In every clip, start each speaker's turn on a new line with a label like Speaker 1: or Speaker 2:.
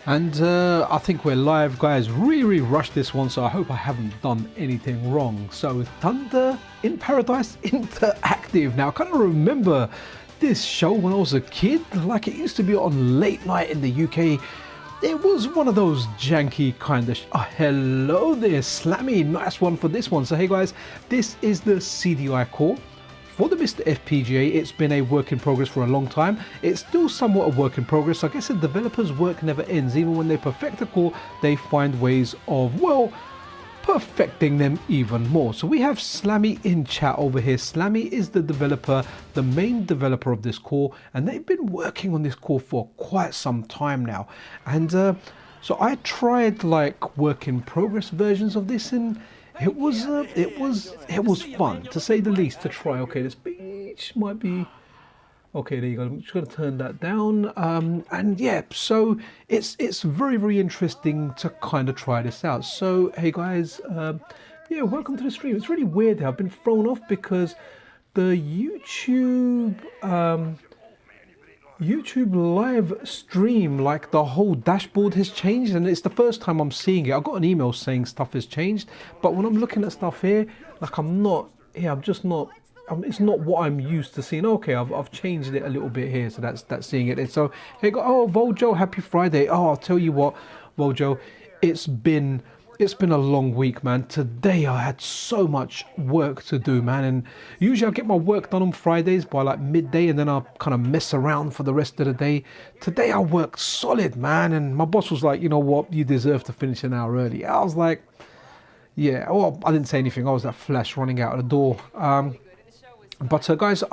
Speaker 1: And I think we're live, guys. Really rushed this one, so I hope I haven't done anything wrong. So Thunder in Paradise Interactive. Now I kind of remember this show when I was a kid, like it used to be on late night in the UK. It was one of those janky kind of hello there, Slammy, nice one for this one. So hey guys, this is the CDI core for the MiSTerFPGA. It's been a work in progress for a long time. It's still somewhat a work in progress. I guess the developer's work never ends. Even when they perfect a core, they find ways of, well, perfecting them even more. So we have Slammy in chat over here. Slammy is the developer, the main developer of this core, and they've been working on this core for quite some time now. And so I tried like work in progress versions of this, and it was fun to say the least to try. Okay, this beach might be okay. There you go. I'm just going to turn that down. And yeah, so it's very interesting to kind of try this out. So hey guys, yeah, welcome to the stream. It's really weird that I've been thrown off because the YouTube live stream, like the whole dashboard has changed, and it's the first time I'm seeing it. I got an email saying stuff has changed, but when I'm looking at stuff here, like I'm just not. It's not what I'm used to seeing. Okay, I've changed it a little bit here, so that's seeing it. And so here go. Oh, Voljo, happy Friday. Oh, I'll tell you what, Voljo, it's been a long week, man. Today I had so much work to do, man, and usually I get my work done on Fridays by like midday, and then I'll kind of mess around for the rest of the day. Today I worked solid, man, and my boss was like, you know what, you deserve to finish an hour early. I was like, yeah. Well, I didn't say anything. I was that flash running out of the door. But guys,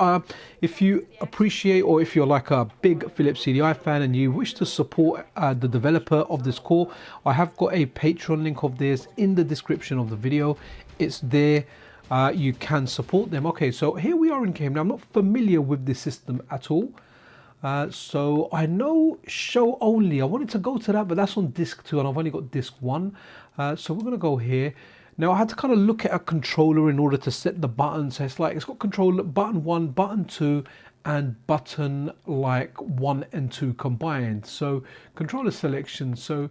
Speaker 1: if you appreciate, or if you're like a big Philips CDI fan and you wish to support the developer of this core, I have got a Patreon link of this in the description of the video. It's there. You can support them. Okay, so here we are in game. Now I'm not familiar with this system at all. So I know show only. I wanted to go to that, but that's on disc 2 and I've only got disc 1. So we're going to go here. Now I had to kind of look at a controller in order to set the buttons. So it's like it's got controller button 1, button 2, and button like 1 and 2 combined. So controller selection. So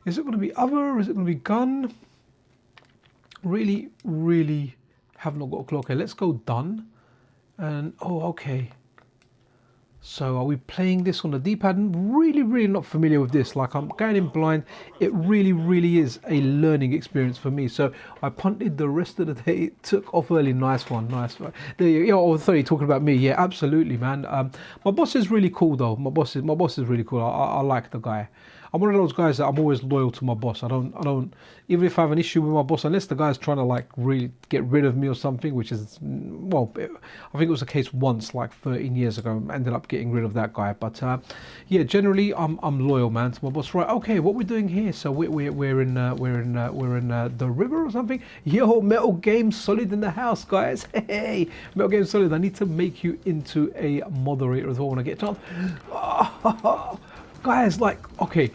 Speaker 1: is it going to be other? Is it going to be gun? Really have not got a clue. Okay, let's go done. And oh, okay. So are we playing this on the D-pad? I'm really not familiar with this. Like I'm going in blind. It really is a learning experience for me. So I punted the rest of the day. It took off early. Nice one. There you go. Oh, sorry, talking about me. Yeah, absolutely, man. My boss is really cool though. My boss is really cool. I like the guy. I'm one of those guys that I'm always loyal to my boss. I don't even if I have an issue with my boss, unless the guy's trying to like really get rid of me or something, which is, well, I think it was the case once like 13 years ago. I ended up getting rid of that guy. But yeah, generally I'm loyal, man, to my boss. Right, okay, what we're doing here? So we're in the river or something. Yo, Metal Game Solid in the house, guys. Hey, Metal Game Solid. I need to make you into a moderator as well when I get a chance. Guys, like, okay,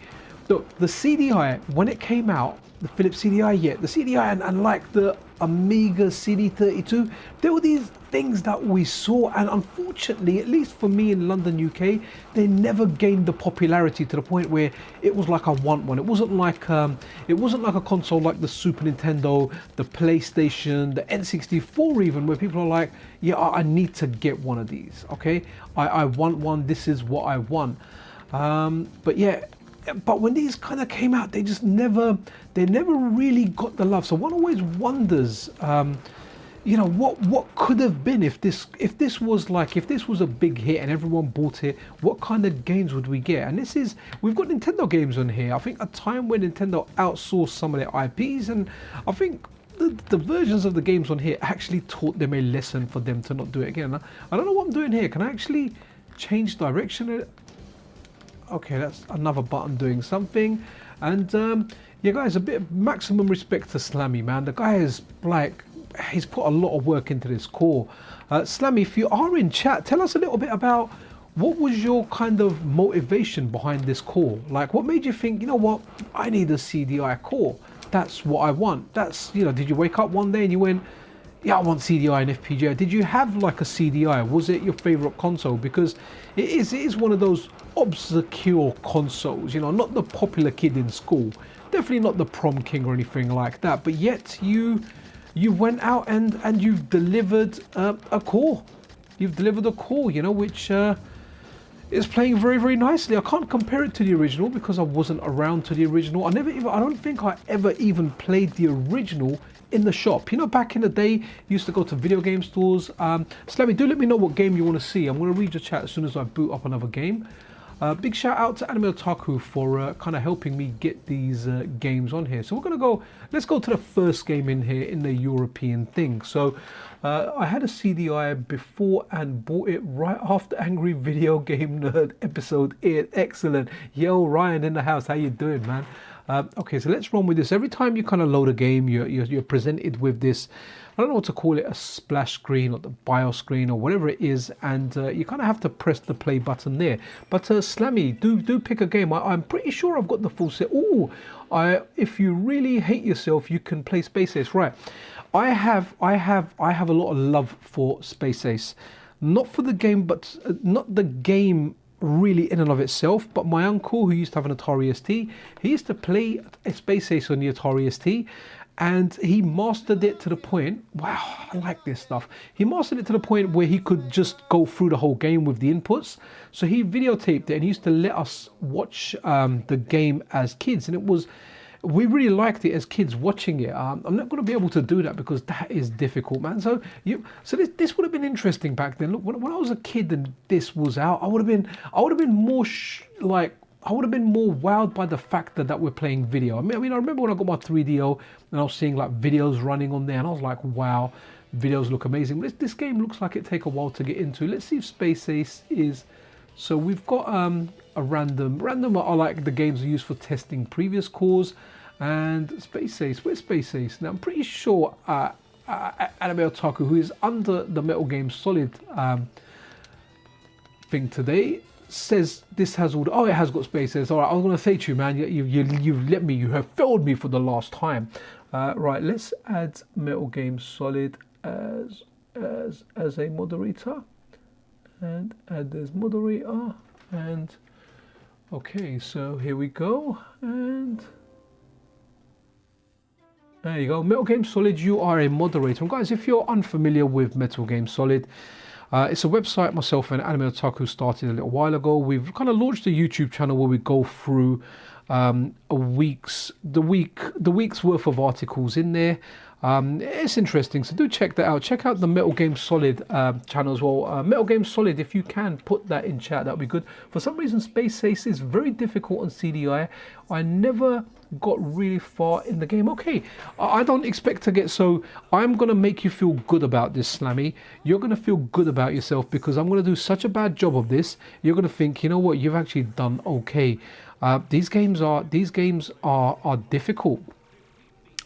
Speaker 1: look, the CDI, when it came out, the Philips CDI, the CDI and like the Amiga CD32, there were these things that we saw, and unfortunately, at least for me in London, UK, they never gained the popularity to the point where it was like I want one. It wasn't like a console like the Super Nintendo, the PlayStation, the N64 even, where people are like, yeah, I need to get one of these, okay? I want one, this is what I want. But yeah, but when these kind of came out, they never really got the love. So one always wonders, you know, what could have been if this was a big hit and everyone bought it. What kind of games would we get? And we've got Nintendo games on here. I think a time when Nintendo outsourced some of their IPs, and I think the versions of the games on here actually taught them a lesson for them to not do it again. I don't know what I'm doing here. Can I actually change direction? Okay, that's another button doing something. And yeah, guys, a bit of maximum respect to Slammy, man. The guy is like, he's put a lot of work into this core. Slammy, if you are in chat, tell us a little bit about what was your kind of motivation behind this core. Like, what made you think, you know what, I need a CDI core. That's what I want. That's, you know, did you wake up one day and you went, yeah, I want CDI and FPGA. Did you have like a CDI? Was it your favorite console? Because it is one of those obscure consoles, you know, not the popular kid in school, definitely not the prom king or anything like that, but yet you went out and you've delivered a core. You've delivered a core, you know, which is playing very, very nicely. I can't compare it to the original because I wasn't around to the original. I don't think I ever even played the original in the shop. You know, back in the day, you used to go to video game stores. Slammy, do let me know what game you want to see. I'm going to read your chat as soon as I boot up another game. Big shout out to Anime Otaku for kind of helping me get these games on here. So we're going to go, let's go to the first game in here in the European thing. So I had a CDI before and bought it right after Angry Video Game Nerd episode 8. Excellent. Yo, Ryan in the house. How you doing, man? Okay, so let's run with this. Every time you kind of load a game, you're presented with this, I don't know what to call it, a splash screen or the BIOS screen or whatever it is, and you kind of have to press the play button there. But Slammy, do pick a game. I'm pretty sure I've got the full set. Oh, if you really hate yourself, you can play Space Ace. Right, I have a lot of love for Space Ace, not for the game, but not the game really in and of itself, but my uncle, who used to have an Atari ST, he used to play a Space Ace on the Atari ST, and he mastered it to the point, wow, I like this stuff. He mastered it to the point where he could just go through the whole game with the inputs. So he videotaped it and he used to let us watch the game as kids, and we really liked it as kids watching it. I'm not going to be able to do that because that is difficult, man. So this would have been interesting back then. Look, when I was a kid and this was out, I would have been more I would have been more wowed by the fact that we're playing video. I mean, I remember when I got my 3DO and I was seeing like videos running on there, and I was like, wow, videos look amazing. But this game looks like it take a while to get into. Let's see if Space Ace is. So we've got a random. Random are like the games used for testing previous cores. And Space Ace, where's Space Ace? Now I'm pretty sure Anime Otaku, who is under the Metal Game Solid thing today, says this has all. Oh, it has got Space Ace. All right, I was going to say to you, man, you have failed me for the last time. Right, let's add Metal Game Solid as a moderator, and add as moderator, and okay, so here we go, and there you go. Metal Game Solid, you are a moderator. And guys, if you're unfamiliar with Metal Game Solid, it's a website myself and Anime Otaku started a little while ago. We've kind of launched a YouTube channel where we go through the week's worth of articles in there. It's interesting, so do check that out. Check out the Metal Game Solid channel as well. Metal Game Solid, if you can put that in chat, that would be good. For some reason, Space Ace is very difficult on CDI. I never got really far in the game. Okay, I don't expect to get, so I'm going to make you feel good about this, Slammy. You're going to feel good about yourself because I'm going to do such a bad job of this. You're going to think, you know what, you've actually done okay. These games are difficult.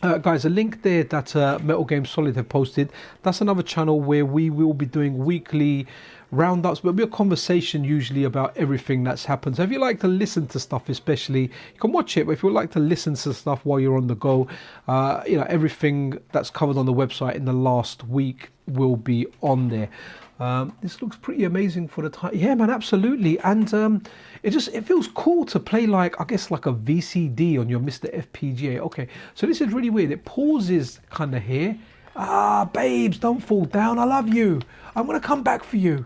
Speaker 1: Guys, a link there that Metal Game Solid have posted, that's another channel where we will be doing weekly roundups, but it'll be a conversation usually about everything that's happened. So if you like to listen to stuff, especially, you can watch it, but if you would like to listen to stuff while you're on the go, you know, everything that's covered on the website in the last week will be on there. This looks pretty amazing for the time. Yeah, man, absolutely. And it feels cool to play, like, I guess like a VCD on your MiSTerFPGA. Okay, so this is really weird. It pauses kind of here. Babes, don't fall down. I love you. I'm gonna come back for you.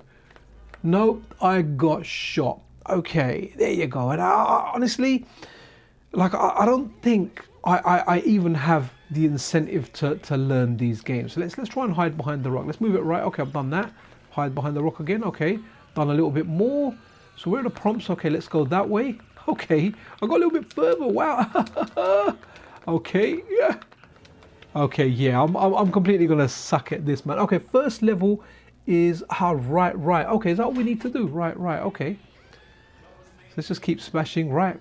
Speaker 1: No, I got shot. Okay, there you go. And honestly, like, I don't think I even have the incentive to learn these games. So let's try and hide behind the rock. Let's move it right. Okay, I've done that. Hide behind the rock again. Okay, done a little bit more. So where are the prompts? Okay, let's go that way. Okay, I got a little bit further. Wow. Okay, yeah. Okay, yeah, I'm completely gonna suck at this, man. Okay, first level is right. Okay, is that what we need to do? Right. Okay. So let's just keep smashing. Right.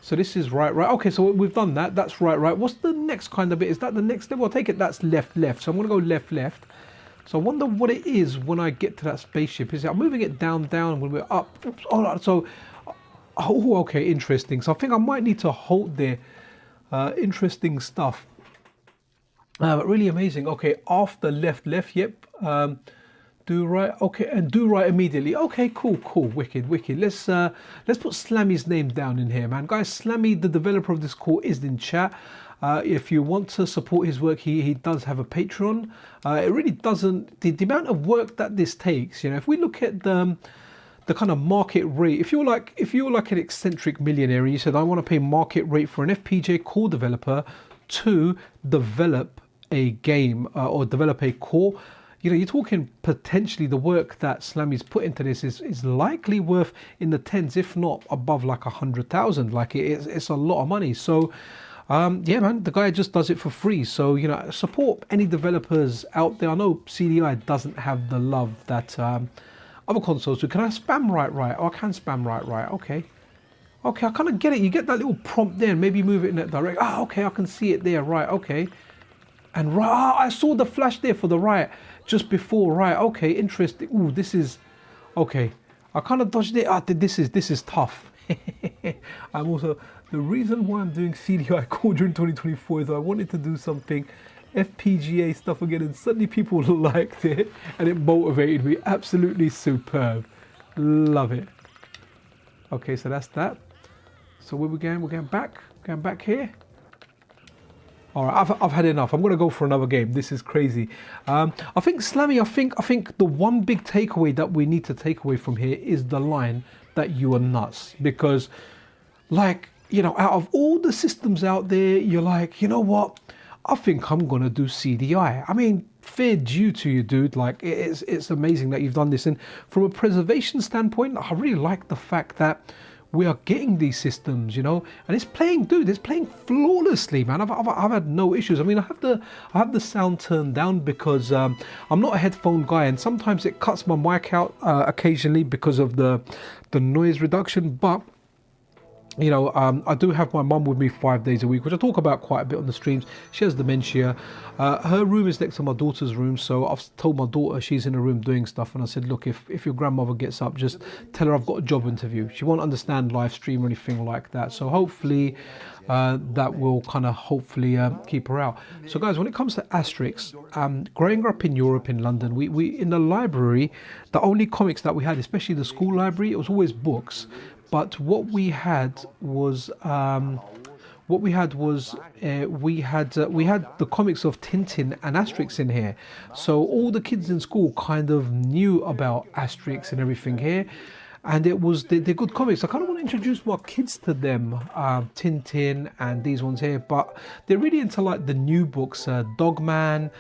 Speaker 1: So this is right. Okay, so we've done that. That's right. What's the next kind of bit? Is that the next level? I'll take it. That's left. So I'm gonna go left. So I wonder what it is when I get to that spaceship. Is it I'm moving it down when we're up? Oops. Oh, so okay, interesting. So I think I might need to hold there. Interesting stuff. But really amazing. Okay, after left, yep. Do right, okay, and do right immediately. Okay, cool, wicked. Let's put Slammy's name down in here, man. Guys, Slammy, the developer of this core, is in chat. If you want to support his work, he does have a Patreon. It really doesn't, the amount of work that this takes, you know, if we look at the kind of market rate, if you're like an eccentric millionaire and you said, I want to pay market rate for an FPGA core developer to develop a game or develop a core, you know, you're talking potentially the work that Slammy's put into this is likely worth in the tens, if not above like 100,000. Like it's a lot of money. So yeah, man, the guy just does it for free. So, you know, support any developers out there. I know CDI doesn't have the love that other consoles do. Can I spam right? Oh, I can spam right. Okay, I kind of get it. You get that little prompt there, and maybe move it in that direction. Ah, okay, I can see it there. Right, okay. And right, I saw the flash there for the right just before. Right, okay, interesting. Ooh, this is okay. I kind of dodged it. This is tough. I'm also, the reason why I'm doing CDI Core during 2024 is I wanted to do something FPGA stuff again, and suddenly people liked it and it motivated me. Absolutely superb. Love it. Okay, so that's that. So where we going? We're going back here. All right, I've had enough. I'm gonna go for another game. This is crazy. I think Slammy. I think the one big takeaway that we need to take away from here is the line that you are nuts, because, like, you know, out of all the systems out there, you're like, you know what? I think I'm gonna do CDI. I mean, fair due to you, dude. Like, it's amazing that you've done this. And from a preservation standpoint, I really like the fact that we are getting these systems, you know, and it's playing, dude. It's playing flawlessly, man. I've had no issues. I mean, I have the sound turned down because I'm not a headphone guy, and sometimes it cuts my mic out occasionally because of the noise reduction. But you know, I do have my mum with me 5 days a week, which I talk about quite a bit on the streams. She has dementia. Her room is next to my daughter's room, so I've told my daughter, she's in a room doing stuff, and I said, look, if your grandmother gets up, just tell her I've got a job interview. She won't understand live stream or anything like that, so hopefully that will kind of keep her out. So guys, when it comes to Asterix, growing up in Europe, in London, we in the library, the only comics that we had, especially the school library, it was always books. But what we had was we had the comics of Tintin and Asterix in here. So all the kids in school kind of knew about Asterix and everything here, and they're good comics. I kind of want to introduce more kids to them, Tintin and these ones here. But they're really into like the new books, Dogman.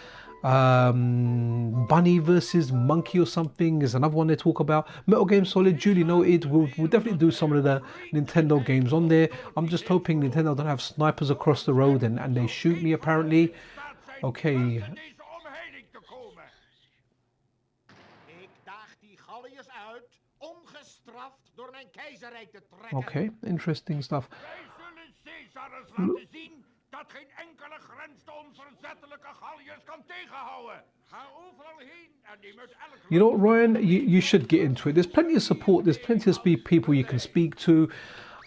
Speaker 1: Bunny versus Monkey or something is another one they talk about. Metal Game Solid, duly noted. We'll definitely do some of the Nintendo games on there. I'm just hoping Nintendo don't have snipers across the road and they shoot me apparently. Okay. Okay, interesting stuff.
Speaker 2: Dat geen enkele grens de onverzettelijke Galliërs kan tegenhouden. Ga overal heen en neem uit elk...
Speaker 1: You know what, Ryan? You should get into it. There's plenty of support. There's plenty of people you can speak to.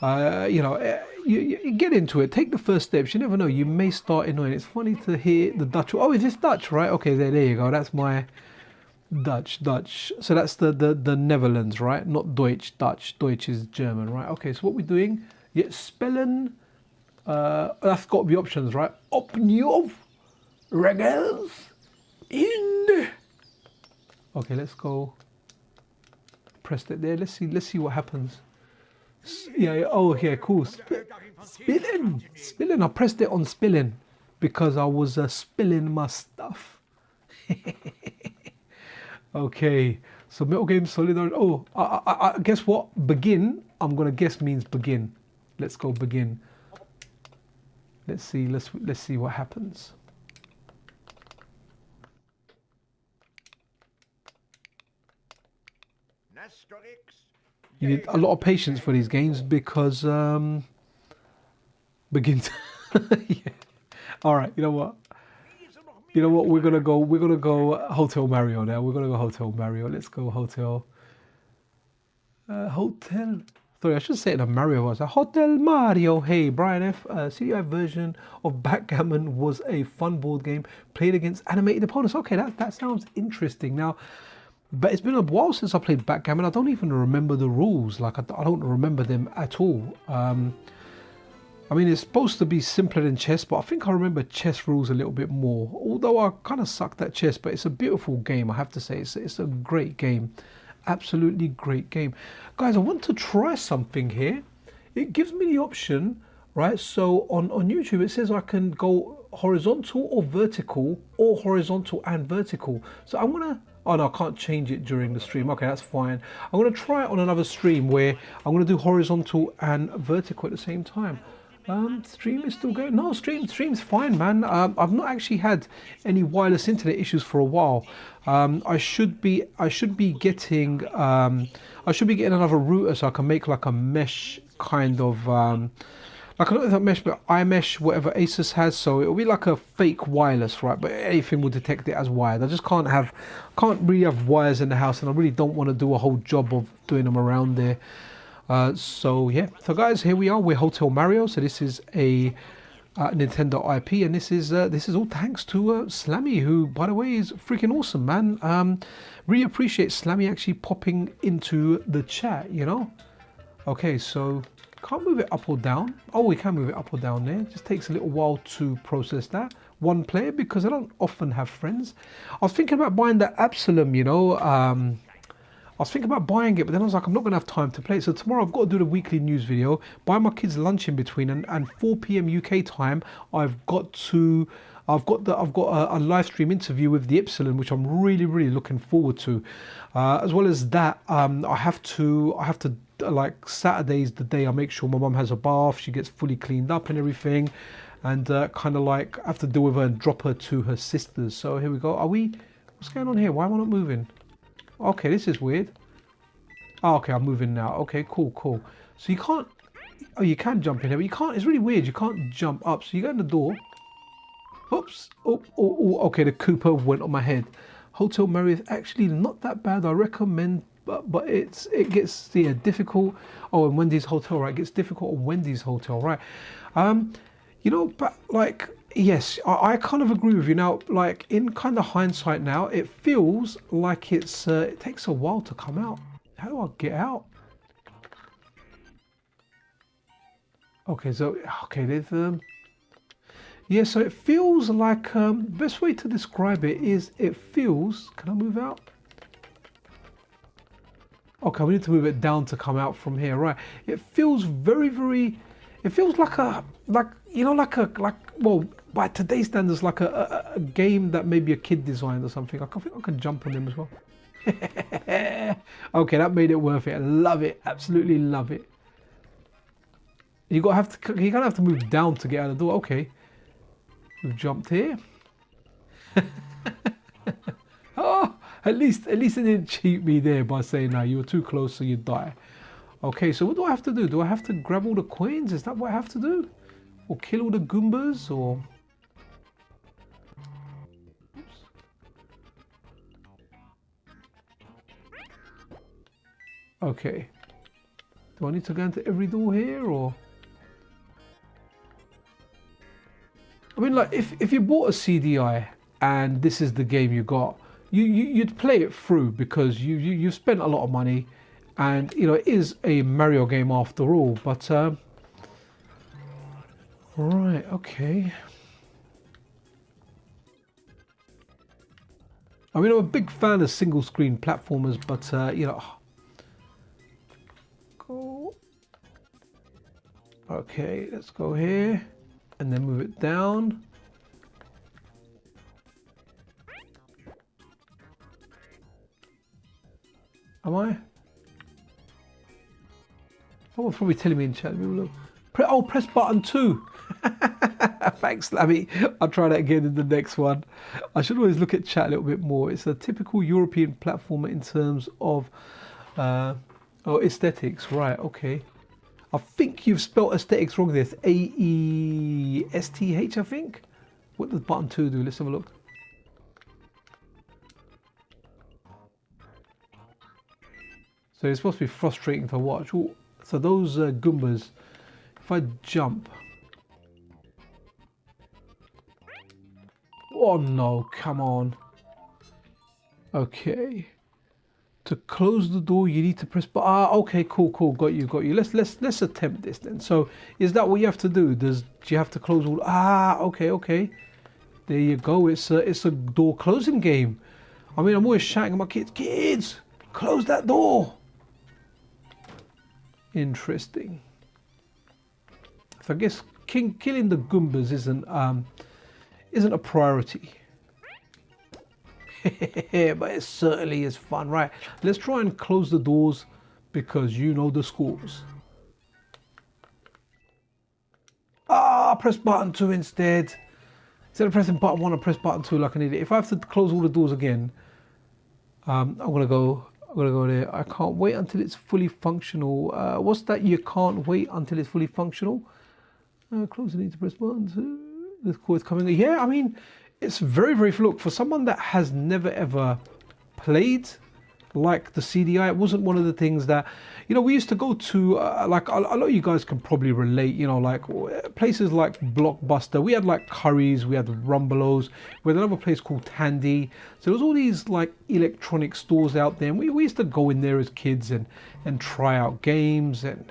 Speaker 1: You know, you get into it. Take the first steps. You never know. You may start annoying. It's funny to hear the Dutch. Oh, is this Dutch? Right? Okay, there you go. That's my Dutch. So that's the Netherlands, right? Not Deutsch. Dutch. Deutsch is German, right? Okay, so what we're doing? Yeah, spellen. That's got to be options, right? Opnieuw regels in. Okay, let's go. Press it there. Let's see what happens. Yeah. Oh, yeah. Cool. Spilling. I pressed it on spilling because I was spilling my stuff. Okay. So Metal Game Solid. Oh, I guess what? Begin. I'm gonna guess means begin. Let's go begin. Let's see what happens. You need a lot of patience for these games because begins. Yeah. All right. You know what? We're gonna go Hotel Mario now. We're gonna go Hotel Mario. Let's go Hotel. Hotel Sorry, I should say it in a Mario voice. Hotel Mario. Hey, Brian F. CDI version of Backgammon was a fun board game played against animated opponents. Okay, that sounds interesting. Now, but it's been a while since I played Backgammon. I don't even remember the rules. Like, I don't remember them at all. I mean, it's supposed to be simpler than chess, but I think I remember chess rules a little bit more. Although I kind of sucked at chess, but it's a beautiful game, I have to say. It's a great game. Absolutely great game. Guys, I want to try something here. It gives me the option, right? So on YouTube, it says I can go horizontal or vertical, or horizontal and vertical. So I'm going to... Oh no, I can't change it during the stream. Okay, that's fine. I'm going to try it on another stream where I'm going to do horizontal and vertical at the same time. Stream is still going. No, stream's fine, man. I've not actually had any wireless internet issues for a while. I should be getting another router so I can make like a mesh kind of like not that mesh, but iMesh, whatever Asus has. So it'll be like a fake wireless, right? But anything will detect it as wired. I just can't really have wires in the house, and I really don't want to do a whole job of doing them around there. So yeah, so guys, here we are. We're Hotel Mario. So this is a Nintendo IP, and this is all thanks to Slammy, who, by the way, is freaking awesome, man. Really appreciate Slammy actually popping into the chat. You know. Okay, so can't move it up or down. Oh, we can move it up or down there. It just takes a little while to process that. One player, because I don't often have friends. I was thinking about buying the Absalom, you know. I was thinking about buying it, but then I was like, I'm not going to have time to play it. So tomorrow I've got to do the weekly news video, buy my kids lunch in between, and 4 p.m. UK time, I've got a live stream interview with the Epsilon, which I'm really, really looking forward to. As well as that, I have to like Saturday's the day I make sure my mum has a bath, she gets fully cleaned up and everything, and kind of like I have to deal with her and drop her to her sisters. So here we go. What's going on here? Why am I not moving? Okay, this is weird. Oh, okay, I'm moving now. Okay, cool. So you can't... Oh, you can jump in here, but you can't... It's really weird. You can't jump up. So you go in the door. Oops. Oh, okay, the Koopa went on my head. Hotel Mario is actually not that bad. I recommend... But it gets difficult. Oh, and Wendy's Hotel, right? It gets difficult on Wendy's Hotel, right? You know, but like... Yes, I kind of agree with you. Now, like in kind of hindsight now, it feels like it takes a while to come out. How do I get out? Okay, so there's yeah, so it feels like best way to describe it is it feels. Can I move out? Okay, we need to move it down to come out from here, right? It feels very. It feels like well, by today's standards, like a game that maybe a kid designed or something. I think I can jump on them as well. Okay, that made it worth it. I love it, absolutely love it. You're gonna have to move down to get out of the door. Okay, we've jumped here. Oh, at least it didn't cheat me there by saying, "No, you were too close, so you die." Okay, so what do I have to do? Do I have to grab all the coins? Is that what I have to do? Or kill all the Goombas? Or... Oops. Okay. Do I need to go into every door here, or... I mean, like, if you bought a CDI and this is the game you got, you'd play it through because you've spent a lot of money. And, you know, it is a Mario game after all, but, right, okay. I mean, I'm a big fan of single screen platformers, but, you know. Go. Okay, let's go here and then move it down. Am I? Someone's probably telling me in chat. Look. Press button 2. Thanks, Slammy. I'll try that again in the next one. I should always look at chat a little bit more. It's a typical European platformer in terms of aesthetics. Right, okay. I think you've spelt aesthetics wrong there. It's AESTH, I think. What does button 2 do? Let's have a look. So it's supposed to be frustrating to watch. Ooh, So those Goombas, if I jump. Oh no, come on. Okay. To close the door, you need to press. Okay, cool, got you. Let's attempt this then. So, is that what you have to do? Do you have to close all? Okay. There you go. It's a door closing game. I mean, I'm always shouting at my kids, close that door. Interesting. So I guess killing the Goombas isn't a priority. But it certainly is fun. Right, let's try and close the doors because you know the scores. Press button 2 instead. Instead of pressing button 1, I press button 2 like an idiot. If I have to close all the doors again, I'm gonna go there. I can't wait until it's fully functional. What's that? You can't wait until it's fully functional. Close the need to press button 2. This core is coming. Yeah, I mean, it's very look, for someone that has never ever played like the CDI, it wasn't one of the things that, you know, we used to go to, like a lot of you guys can probably relate, you know, like places like Blockbuster. We had like Curry's, we had Rumbelows, we had another place called Tandy. So there was all these like electronic stores out there, and we used to go in there as kids and try out games, and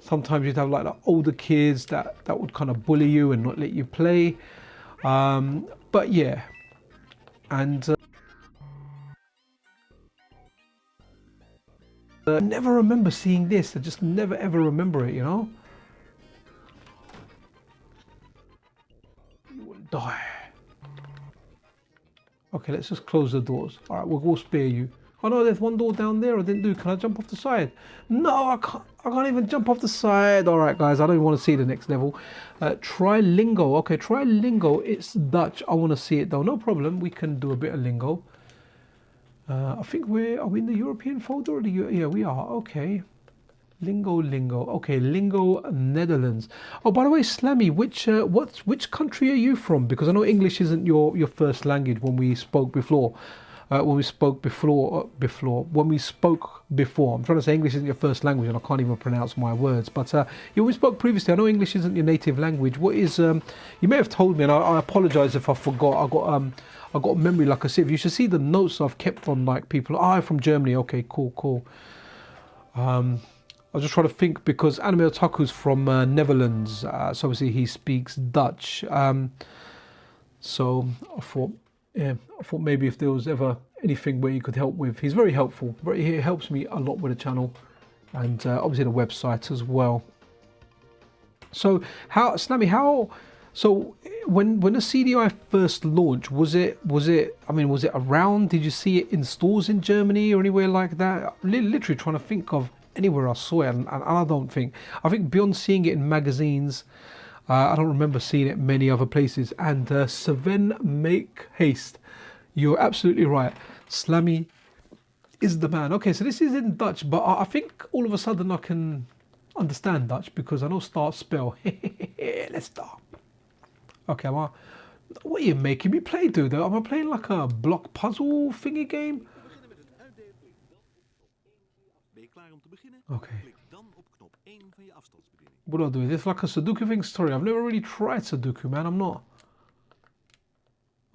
Speaker 1: sometimes you'd have like the older kids that would kind of bully you and not let you play. But yeah, and I never remember seeing this. I just never ever remember it, you know. You will die. Okay, let's just close the doors. All right, we'll spare you. Oh no, there's one door down there I didn't do. Can I jump off the side? No, I can't even jump off the side. All right, guys, I don't even want to see the next level. Try lingo. Okay, try lingo. It's Dutch. I want to see it though. No problem. We can do a bit of lingo. I think are we in the European folder? Or yeah, we are. Okay. Lingo. Okay, lingo Netherlands. Oh, by the way, Slammy, which country are you from? Because I know English isn't your first language when we spoke before. When we spoke before, I'm trying to say English isn't your first language, and I can't even pronounce my words. But when we spoke previously, I know English isn't your native language. What is? You may have told me, and I apologise if I forgot. I got memory like a sieve. You should see the notes I've kept on like people. I'm from Germany. Okay, cool. I was just trying to think because Anime Otaku's from Netherlands, so obviously he speaks Dutch. So I thought maybe if there was ever anything where you could help with. He's very helpful. He helps me a lot with the channel, and obviously the website as well. So so when the CDI first launched, was it around? Did you see it in stores in Germany or anywhere like that? Literally trying to think of anywhere I saw it, and I think beyond seeing it in magazines, I don't remember seeing it many other places. And Sven make haste. You're absolutely right. Slammy is the man. Okay, so this is in Dutch, but I think all of a sudden I can understand Dutch because I know start spell. Let's start. Okay, what are you making me play, dude? Am I playing like a block puzzle thingy game? Okay. What do I do? Is this like a Sudoku thing? Sorry, I've never really tried Sudoku, man. I'm not.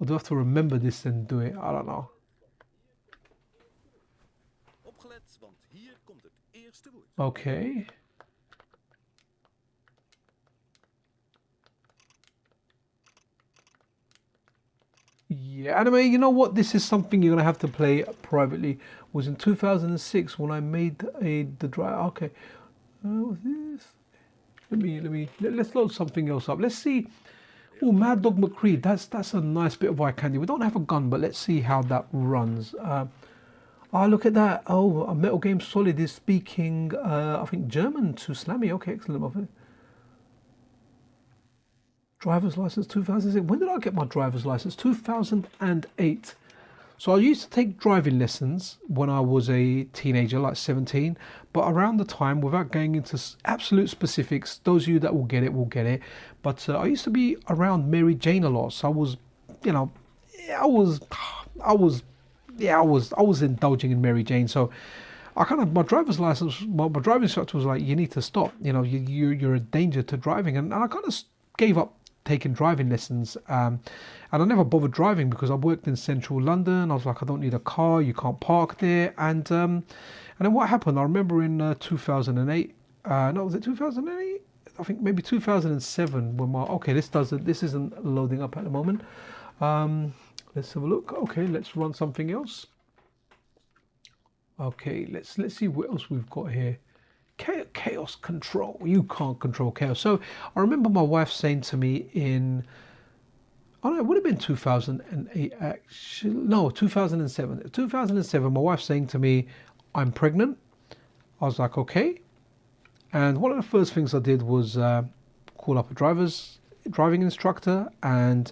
Speaker 1: Or do I have to remember this and do it? I don't know. Okay. Yeah, anyway, you know what? This is something you're gonna have to play privately. It was in 2006 when I made the drive. Okay. What's this? Let's load something else up. Let's see. Oh, Mad Dog McCree. That's a nice bit of eye candy. We don't have a gun, but let's see how that runs. Look at that. Oh, Metal Game Solid is speaking, I think, German to Slammy. Okay, excellent. Driver's license 2006. When did I get my driver's license? 2008. So I used to take driving lessons when I was a teenager, like 17. But around the time, without going into absolute specifics, those of you that will get it will get it. But I used to be around Mary Jane a lot. So I was, you know, I was indulging in Mary Jane. So I kind of, my driver's license, my driving instructor was like, you need to stop. You know, you're a danger to driving, and I kind of gave up taking driving lessons. And I never bothered driving because I worked in central London. I was like, I don't need a car. You can't park there. And then what happened? I remember in 2008. No, was it 2008? I think maybe 2007 when my this isn't loading up at the moment. Let's have a look. Okay, let's run something else. Okay, let's see what else we've got here. Chaos control. You can't control chaos. So I remember my wife saying to me in, oh no, it would have been 2008 actually. No, 2007. 2007, my wife saying to me, I'm pregnant. I was like, okay. And one of the first things I did was call up a driving instructor and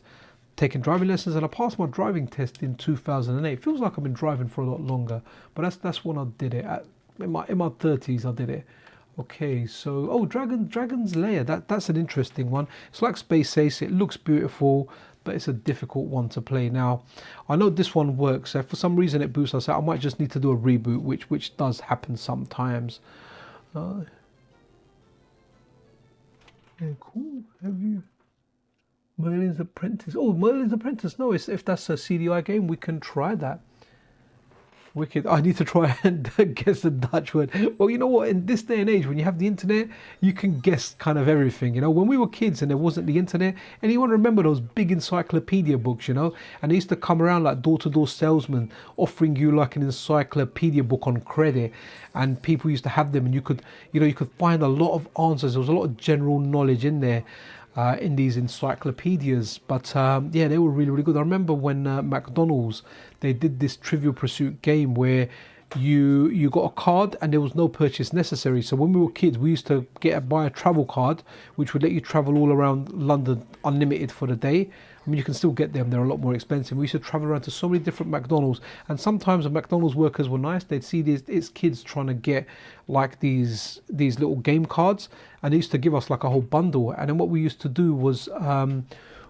Speaker 1: taking driving lessons, and I passed my driving test in 2008. Feels like I've been driving for a lot longer, but that's when I did it. In my 30s, I did it. Okay, so Dragon's Lair. That's an interesting one. It's like Space Ace. It looks beautiful, but it's a difficult one to play. Now, I know this one works. If for some reason it boots us out, I might just need to do a reboot, which does happen sometimes. Yeah, cool. Have you? Merlin's Apprentice. Oh, Merlin's Apprentice. No, if that's a CDI game, we can try that. Wicked. I need to try and guess the Dutch word. Well, you know what? In this day and age, when you have the internet, you can guess kind of everything. You know, when we were kids and there wasn't the internet, anyone remember those big encyclopedia books, you know? And they used to come around like door-to-door salesmen offering you like an encyclopedia book on credit. And people used to have them, and you could find a lot of answers. There was a lot of general knowledge in there. In these encyclopedias, but yeah, they were really, really good. I remember when McDonald's, they did this Trivial Pursuit game where you got a card and there was no purchase necessary. So when we were kids, we used to buy a travel card which would let you travel all around London unlimited for the day. I mean, you can still get them, they're a lot more expensive. We used to travel around to so many different McDonald's, and sometimes the McDonald's workers were nice. They'd see these kids trying to get like these little game cards, and they used to give us like a whole bundle. And then what we used to do was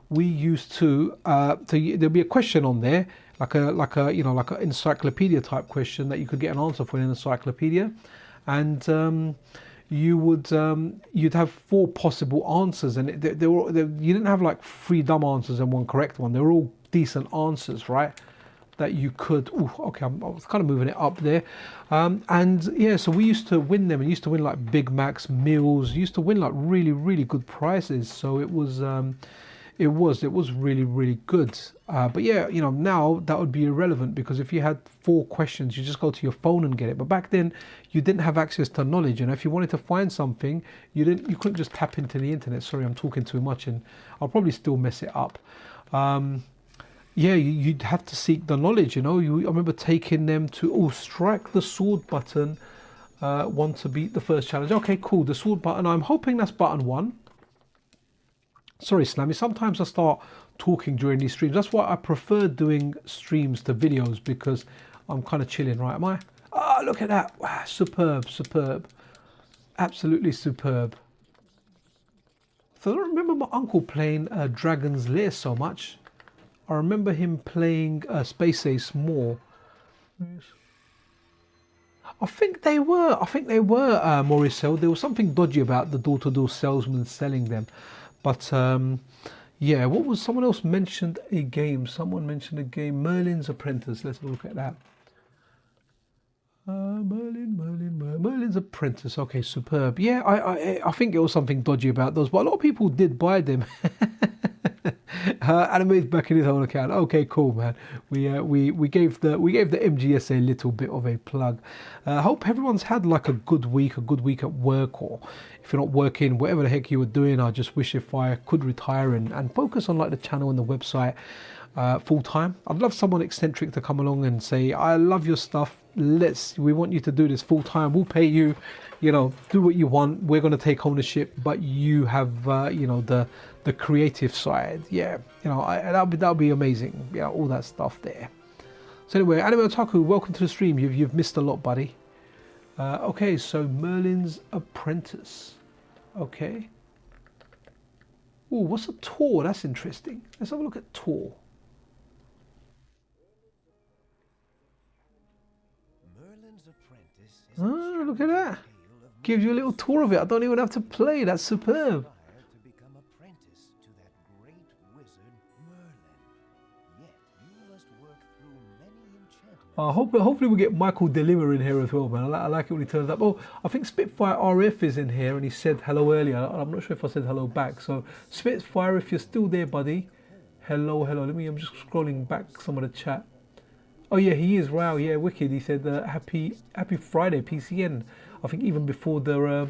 Speaker 1: we used to there'd be a question on there, like an encyclopedia type question that you could get an answer for in an encyclopedia, and you'd have 4 possible answers, and you didn't have like 3 dumb answers and 1 correct one. They were all decent answers, right? That you could. Ooh, okay, I was kind of moving it up there, and yeah, so we used to win them, and used to win like Big Macs, meals. Used to win like really, really good prizes. So it was really, really good. But yeah, you know, now that would be irrelevant, because if you had 4 questions, you just go to your phone and get it. But back then, you didn't have access to knowledge, and if you wanted to find something, you couldn't just tap into the internet. Sorry, I'm talking too much, and I'll probably still mess it up. Yeah, you'd have to seek the knowledge. You know, I remember taking them to strike the sword button. Want to beat the first challenge. Okay, cool. The sword button. I'm hoping that's button 1. Sorry, Slammy, sometimes I start talking during these streams. That's why I prefer doing streams to videos, because I'm kind of chilling, right? Am I? Ah, look at that. Wow, superb, superb. Absolutely superb. So I don't remember my uncle playing Dragon's Lair so much. I remember him playing Space Ace more. I think they were Mauricel. There was something dodgy about the door-to-door salesman selling them. But yeah, what was, someone else mentioned a game. Someone mentioned a game, Merlin's Apprentice. Let's have a look at that. Merlin's Apprentice. Okay, superb. Yeah, I think it was something dodgy about those, but a lot of people did buy them. Anime's back in his own account. Okay, cool, man. We gave the MGS a little bit of a plug. Hope everyone's had like a good week at work, or if you're not working, whatever the heck you were doing. I just wish if I could retire and focus on like the channel and the website full time. I'd love someone eccentric to come along and say, I love your stuff. We want you to do this full time. We'll pay you, you know, do what you want. We're going to take ownership, but you have, you know, the creative side. Yeah, you know, that'll be amazing. Yeah, all that stuff there. So anyway, Anime Otaku, welcome to the stream. You've missed a lot, buddy. Okay, so Merlin's Apprentice. Okay. Oh, what's a Tor? That's interesting. Let's have a look at Tor.
Speaker 3: Merlin's Apprentice
Speaker 1: Oh, look at that. Gives you a little tour of it. I don't even have to play. That's superb.
Speaker 3: To become apprentice to that great wizard Merlin. Yet you must work through many enchantments.
Speaker 1: Hopefully we get Michael Deliver in here as well, man. I like it when he turns up. Oh, I think Spitfire RF is in here and he said hello earlier. I'm not sure if I said hello back. So Spitfire, if you're still there, buddy. Hello. I'm just scrolling back some of the chat. Oh yeah, he is. Wow, yeah, wicked. He said happy Friday PCN. I think even before the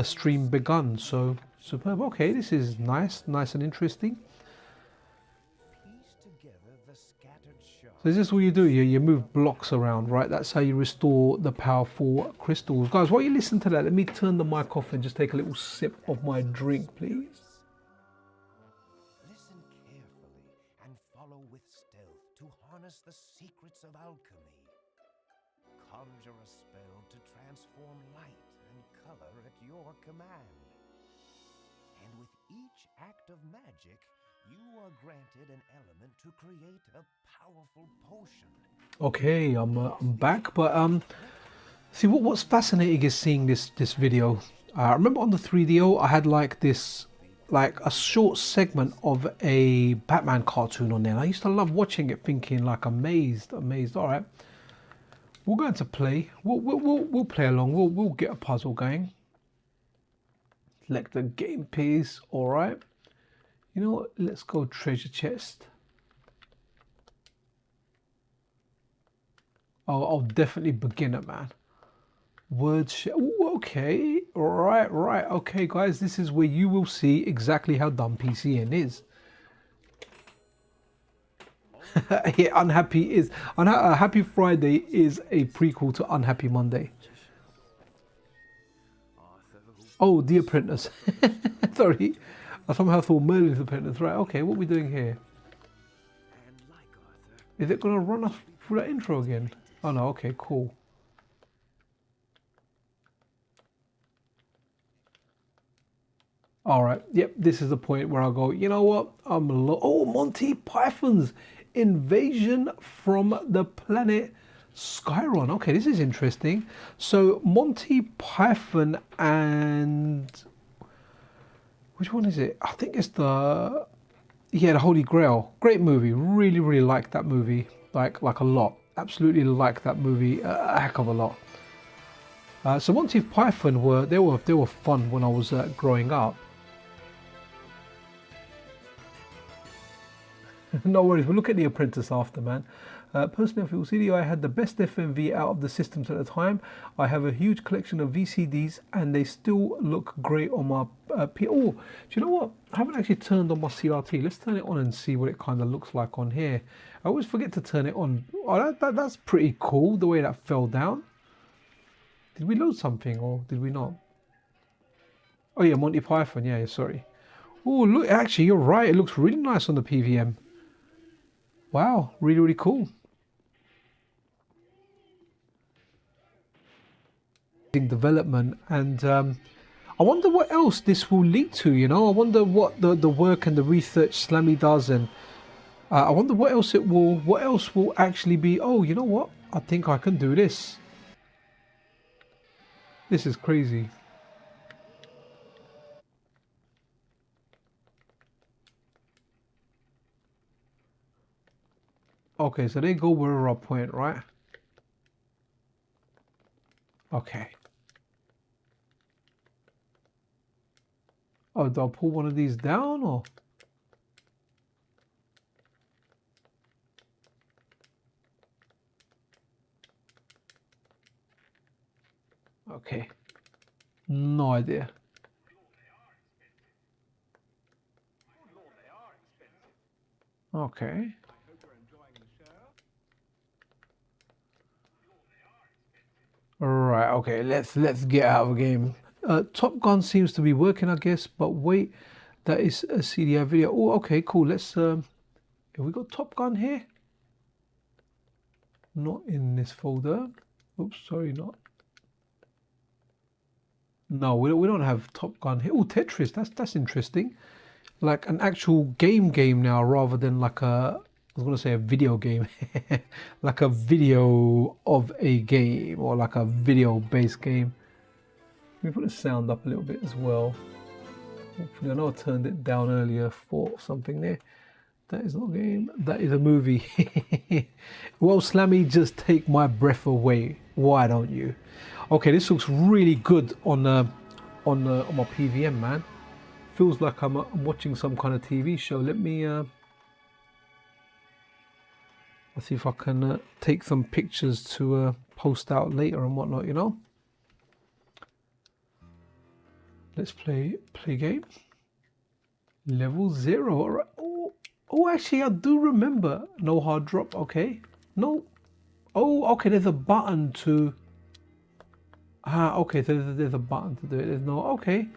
Speaker 1: stream begun. So superb. Okay, this is nice and interesting.
Speaker 3: Piece together the scattered shards.
Speaker 1: So is this what you do? You move blocks around, right? That's how you restore the powerful crystals. Guys, while you listen to that, let me turn the mic off and just take a little sip of my drink, please.
Speaker 3: Listen carefully and follow with stealth to harness the secrets of alchemy. Conjure a spell to transform light and color at your command. And with each act of magic, you are granted an element to create a powerful potion.
Speaker 1: Okay, I'm back, but see what's fascinating is seeing this video. I remember on the 3DO I had like this, like a short segment of a Batman cartoon on there. And I used to love watching it, thinking like amazed. All right, we're going to play. We'll play along. We'll get a puzzle going. Select the game piece. All right. You know what? Let's go treasure chest. Oh, definitely beginner, man. Word share. Okay. Right. Okay, guys. This is where you will see exactly how dumb PCN is. Yeah, Unhappy is. Happy Friday is a prequel to Unhappy Monday. Oh, The Apprentice. Sorry. I somehow thought Merlin's The Apprentice. Right, okay, what are we doing here? Is it going to run us through that intro again? Oh no, okay, cool. All right, yep, this is the point where I go, you know what? Oh, Monty Python's Invasion from the Planet Skyron. Okay, this is interesting. So Monty Python and which one is it? I think it's the Holy Grail. Great movie. Really like that movie. Like a lot. Absolutely like that movie a heck of a lot. So Monty Python were fun when I was growing up. No worries, we'll look at The Apprentice after, man. Personally, I feel CDI had the best FMV out of the systems at the time. I have a huge collection of VCDs and they still look great on my Oh, do you know what? I haven't actually turned on my CRT. Let's turn it on and see what it kind of looks like on here. I always forget to turn it on. Oh, that's pretty cool, the way that fell down. Did we load something or did we not? Oh yeah, Monty Python, yeah, sorry. Oh, look, actually, you're right. It looks really nice on the PVM. Wow, really cool. Development, and I wonder what else this will lead to, you know. I wonder what the work and the research Slammy does, and I wonder what else will actually be. Oh, you know what? I think I can do this. This is crazy. Okay, so they go where I point, right? Okay. Oh, do I pull one of these down or? Okay. No idea. Okay. Right, okay, let's get out of the game. Top Gun seems to be working, I guess, but wait, that is a CDI video. Oh, okay, cool. Let's have we got Top Gun here? Not in this folder. Oops, sorry, not. No, we don't have Top Gun here. Oh, Tetris, that's interesting. Like an actual game now rather than like a was going to say a video game, like a video of a game, or like a video-based game. Let me put the sound up a little bit as well. Hopefully, I know I turned it down earlier for something there. That is not a game, that is a movie. Well, Slammy, just take my breath away. Why don't you? Okay, this looks really good on my PVM, man. Feels like I'm watching some kind of TV show. Let me let's see if I can take some pictures to post out later and whatnot, you know. Let's play game. Level 0. All right. Oh, actually, I do remember. No hard drop. Okay. No. Oh, okay. There's a button to. Okay. So there's a button to do it. There's no. Okay.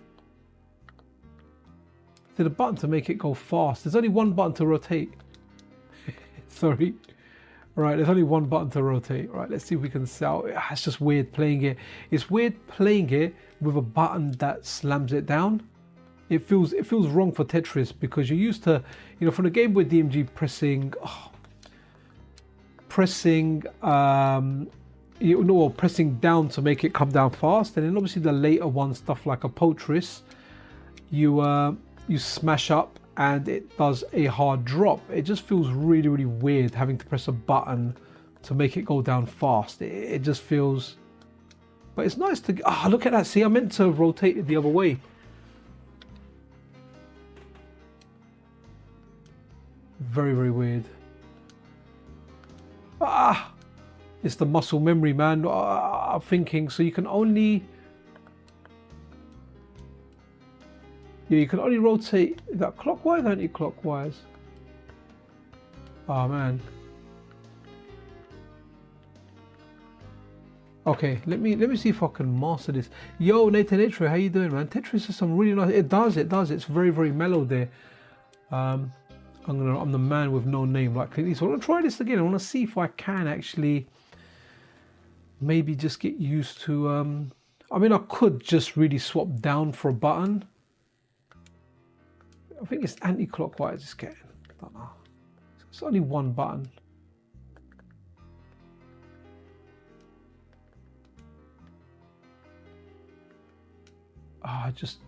Speaker 1: There's a button to make it go fast. There's only one button to rotate. Sorry. Right. There's only one button to rotate. Right. Let's see if we can sell. It's just weird playing it. It's weird playing it with a button that slams it down. It feels wrong for Tetris because you're used to, you know, from the Game Boy DMG pressing pressing down to make it come down fast, and then obviously the later one stuff like a Potris, you smash up and it does a hard drop. It just feels really, really weird having to press a button to make it go down fast. It just feels, but it's nice to. Look at that! See, I meant to rotate it the other way. Very, very weird. It's the muscle memory, man. I'm thinking, so you can only rotate that clockwise, anti-clockwise. Oh man. Okay, let me see if I can master this. Yo, Nathan Etro, how you doing, man? Tetris is some really nice. It does. It's very, very mellow there. I'm the man with no name like Clint Eastwood. I want to try this again. I want to see if I can actually maybe just get used to. I mean, I could just really swap down for a button. I think it's anti-clockwise. It's getting. I don't know. It's only one button. Just.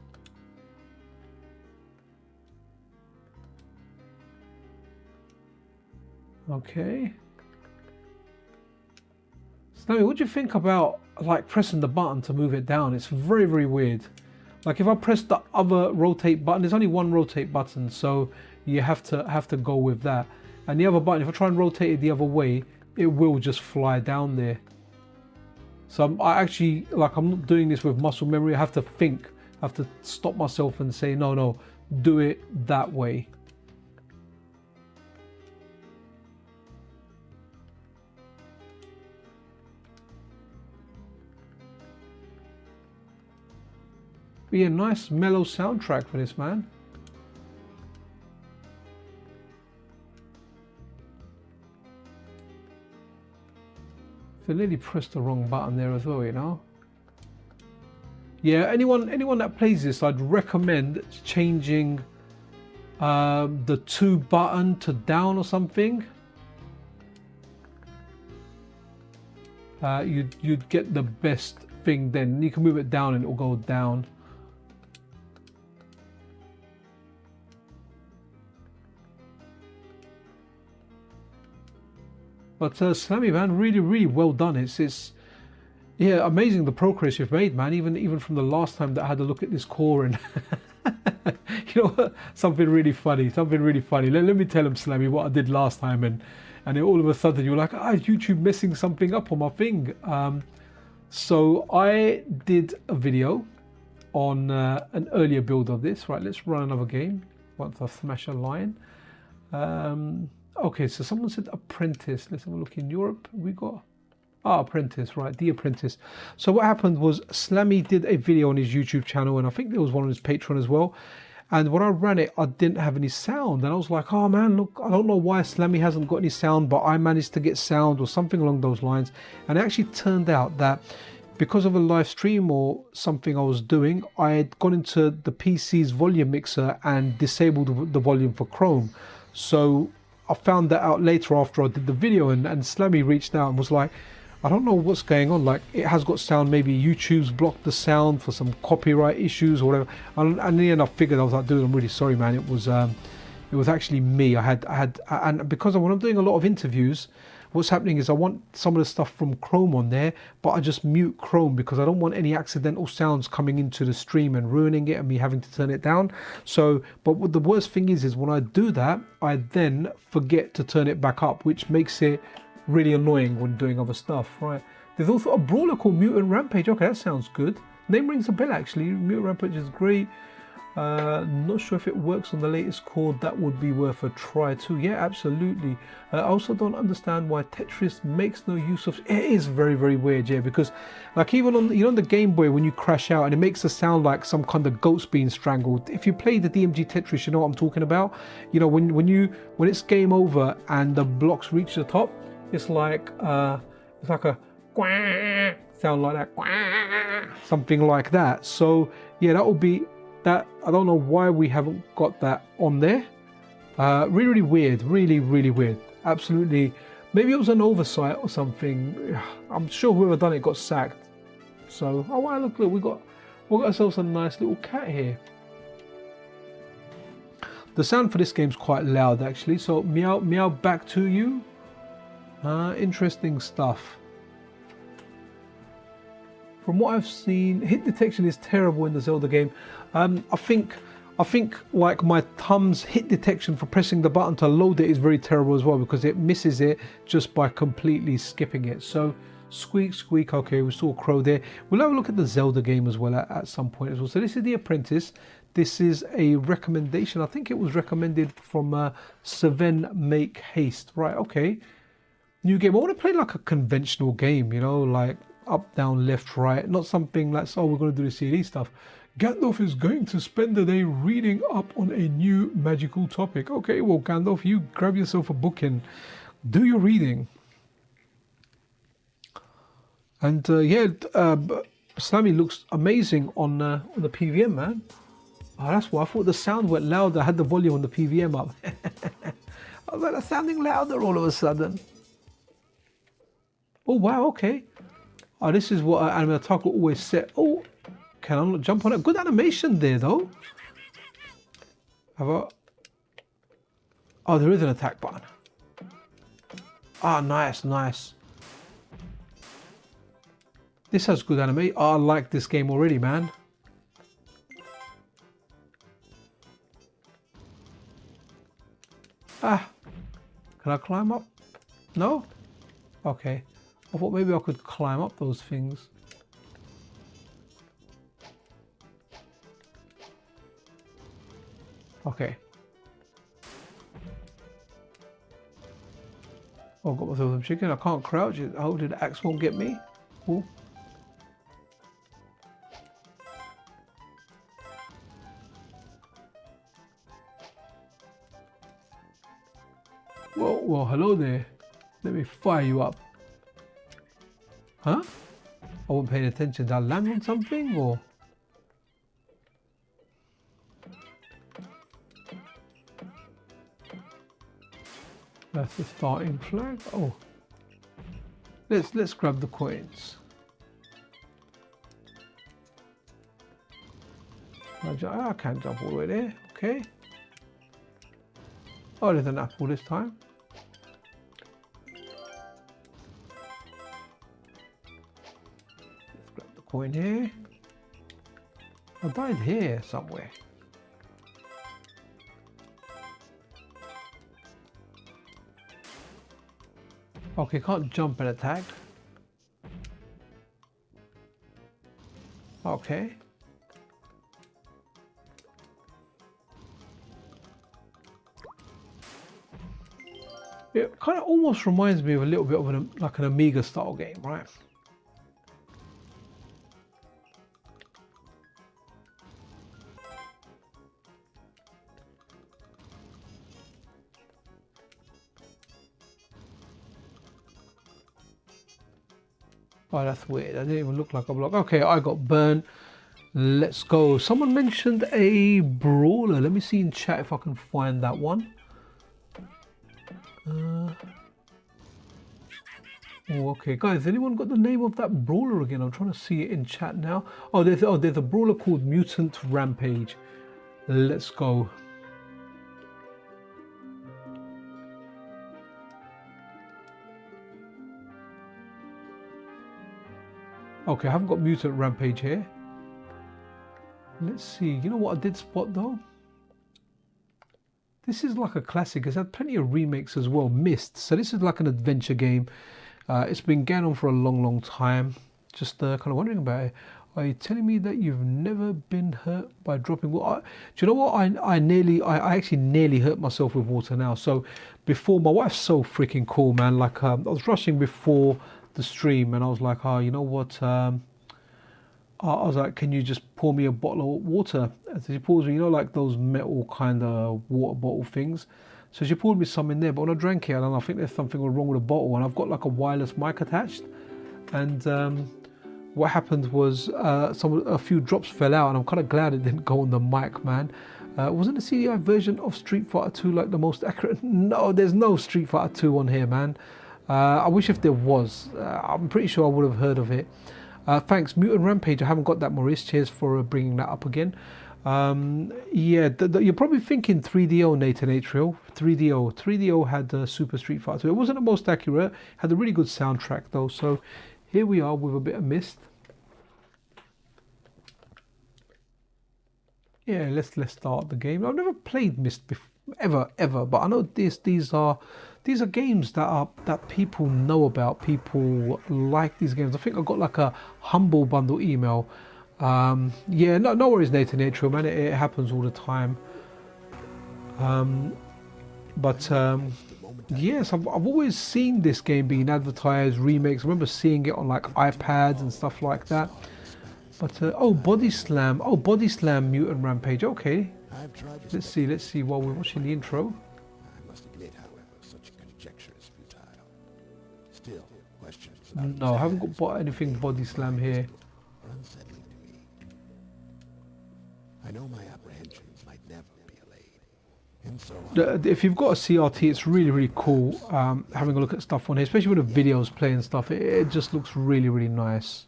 Speaker 1: Okay. Snowy, what do you think about like pressing the button to move it down? It's very, very weird. Like if I press the other rotate button, there's only one rotate button, so you have to go with that. And the other button, if I try and rotate it the other way, it will just fly down there. So I actually, like, I'm not doing this with muscle memory. I have to think. I have to stop myself and say, no, do it that way. Be a nice mellow soundtrack for this, man. So I nearly pressed the wrong button there as well, you know. Yeah, anyone that plays this, I'd recommend changing the 2 button to down or something. You'd get the best thing then. You can move it down and it will go down. But Slammy, man, really, really well done. It's yeah, amazing the progress you've made, man. Even from the last time that I had to look at this core and you know what? Something really funny. Let me tell him, Slammy, what I did last time, and then all of a sudden you're like, YouTube messing something up on my thing. So I did a video on an earlier build of this. Right, let's run another game once I smash a line. Okay, so someone said Apprentice. Let's have a look in Europe. We got Apprentice, right? The Apprentice. So what happened was Slammy did a video on his YouTube channel, and I think there was one on his Patreon as well. And when I ran it, I didn't have any sound, and I was like, oh man, look, I don't know why Slammy hasn't got any sound, but I managed to get sound or something along those lines. And it actually turned out that because of a live stream or something I was doing, I had gone into the PC's volume mixer and disabled the volume for Chrome. So I found that out later after I did the video, and Slammy reached out and was like, I don't know what's going on. Like, it has got sound. Maybe YouTube's blocked the sound for some copyright issues or whatever. And in the end, I figured, I was like, dude, I'm really sorry, man. It was actually me. And because when I'm doing a lot of interviews, what's happening is I want some of the stuff from Chrome on there, but I just mute Chrome because I don't want any accidental sounds coming into the stream and ruining it and me having to turn it down. So, but what the worst thing is when I do that, I then forget to turn it back up, which makes it really annoying when doing other stuff, right? There's also a brawler called Mutant Rampage. Okay, that sounds good. Name rings a bell, actually. Mutant Rampage is great. Not sure if it works on the latest core. That would be worth a try too. Yeah, absolutely. I also don't understand why Tetris makes no use of it. Is very, very weird, yeah, because like even on, you know, the Game Boy, when you crash out and it makes a sound like some kind of goat's being strangled. If you play the DMG Tetris, you know what I'm talking about. You know, when it's game over and the blocks reach the top, it's like a sound like that, something like that. So yeah, that will be that. I don't know why we haven't got that on there. Really, really weird. Really, really weird. Absolutely. Maybe it was an oversight or something. I'm sure whoever done it got sacked. So, oh wow, look, we got ourselves a nice little cat here. The sound for this game's quite loud, actually. So meow, meow, back to you. Interesting stuff. From what I've seen, hit detection is terrible in the Zelda game. I think like my thumb's hit detection for pressing the button to load it is very terrible as well, because it misses it just by completely skipping it. So squeak, squeak. Okay, we saw Crow there. We'll have a look at the Zelda game as well at some point as well. So this is The Apprentice. This is a recommendation. I think it was recommended from Seven Make Haste. Right, okay. New game. I want to play like a conventional game, you know, like up, down, left, right. Not something like, oh, we're going to do the CD stuff. Gandalf is going to spend the day reading up on a new magical topic. Okay, well, Gandalf, you grab yourself a book and do your reading. And yeah, Slammy looks amazing on the PVM, man. Oh, that's why I thought the sound went louder. I had the volume on the PVM up. I was like, that's sounding louder all of a sudden. Oh wow, okay. Oh, this is what Anime Otaku always said. Oh, can I not jump on it? Good animation there though. Oh, there is an attack button. Ah, nice, nice. This has good anime. Oh, I like this game already, man. Ah, can I climb up? No? Okay. I thought maybe I could climb up those things. Okay. Oh, I got myself some chicken. I can't crouch. I hope the axe won't get me. Ooh. Whoa, well, hello there. Let me fire you up. Huh? I wasn't paying attention. Did I land on something or? That's the starting flag. Oh, let's grab the coins. I can't jump all the way there. Okay. Oh, there's an apple this time. Coin here. I died here somewhere. Okay, can't jump and attack. Okay. It kind of almost reminds me of a little bit of like an Amiga style game, right? Oh, that's weird. That didn't even look like a block. Okay, I got burned. Let's go. Someone mentioned a brawler. Let me see in chat if I can find that one. Oh, okay, guys. Anyone got the name of that brawler again? I'm trying to see it in chat now. There's a brawler called Mutant Rampage. Let's go. Okay, I haven't got Mutant Rampage here. Let's see. You know what I did spot though? This is like a classic. It's had plenty of remakes as well. Myst. So this is like an adventure game. It's been going on for a long time. Just kind of wondering about it. Are you telling me that you've never been hurt by dropping water? Do you know what? I actually nearly hurt myself with water now. So before, my wife's so freaking cool, man. Like I was rushing before the stream, and I was like, oh, you know what? I was like, can you just pour me a bottle of water? And so she pours me, you know, like those metal kind of water bottle things. So she poured me some in there, but when I drank it, I think there's something wrong with the bottle, and I've got like a wireless mic attached. And what happened was a few drops fell out, and I'm kind of glad it didn't go on the mic, man. Wasn't the CDI version of Street Fighter 2 like the most accurate? No, there's no Street Fighter 2 on here, man. I wish if there was. I'm pretty sure I would have heard of it. Thanks, Mutant Rampage. I haven't got that, Maurice. Cheers for bringing that up again. Yeah, you're probably thinking 3DO, Nathan Atrial. 3DO had Super Street Fighter 2. It wasn't the most accurate. Had a really good soundtrack though. So here we are with a bit of Myst. Yeah, let's start the game. I've never played Myst before, ever, but I know these are games that people know about. People like these games. I think I got like a Humble Bundle email. Yeah, no worries, Nathan Atrial, man. It happens all the time. Yes, I've always seen this game being advertised, remakes. I remember seeing it on like iPads and stuff like that. But Body Slam. Oh, Body Slam Mutant Rampage. Okay. Let's see while we're watching the intro.
Speaker 4: I must admit, however, such conjecture is futile. Still, questions
Speaker 1: No, I haven't got anything Body Slam here.
Speaker 4: are unsettling to me. I know my apprehensions might never be allayed. And so
Speaker 1: If you've got a CRT, it's really cool having a look at stuff on here, especially with the videos playing stuff. It just looks really nice.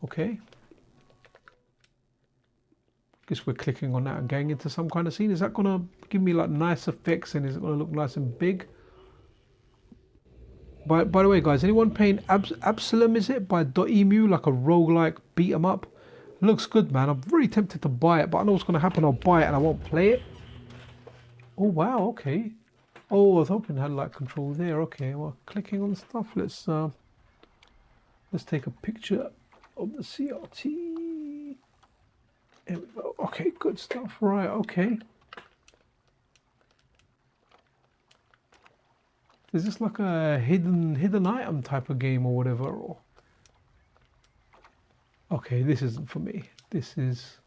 Speaker 1: Okay. Guess we're clicking on that and going into some kind of scene. Is that gonna give me like nice effects, and is it gonna look nice and big? By the way, guys, anyone playing Absalom, is it, by .emu, like a roguelike beat 'em up? Looks good, man. I'm very tempted to buy it, but I know what's gonna happen. I'll buy it and I won't play it. Oh wow, okay. Oh, I was hoping I had like control there. Okay, well, clicking on stuff. Let's take a picture of the CRT. There we go. Okay, good stuff. Right, okay. Is this like a hidden item type of game or whatever? Or... Okay, this isn't for me. This is...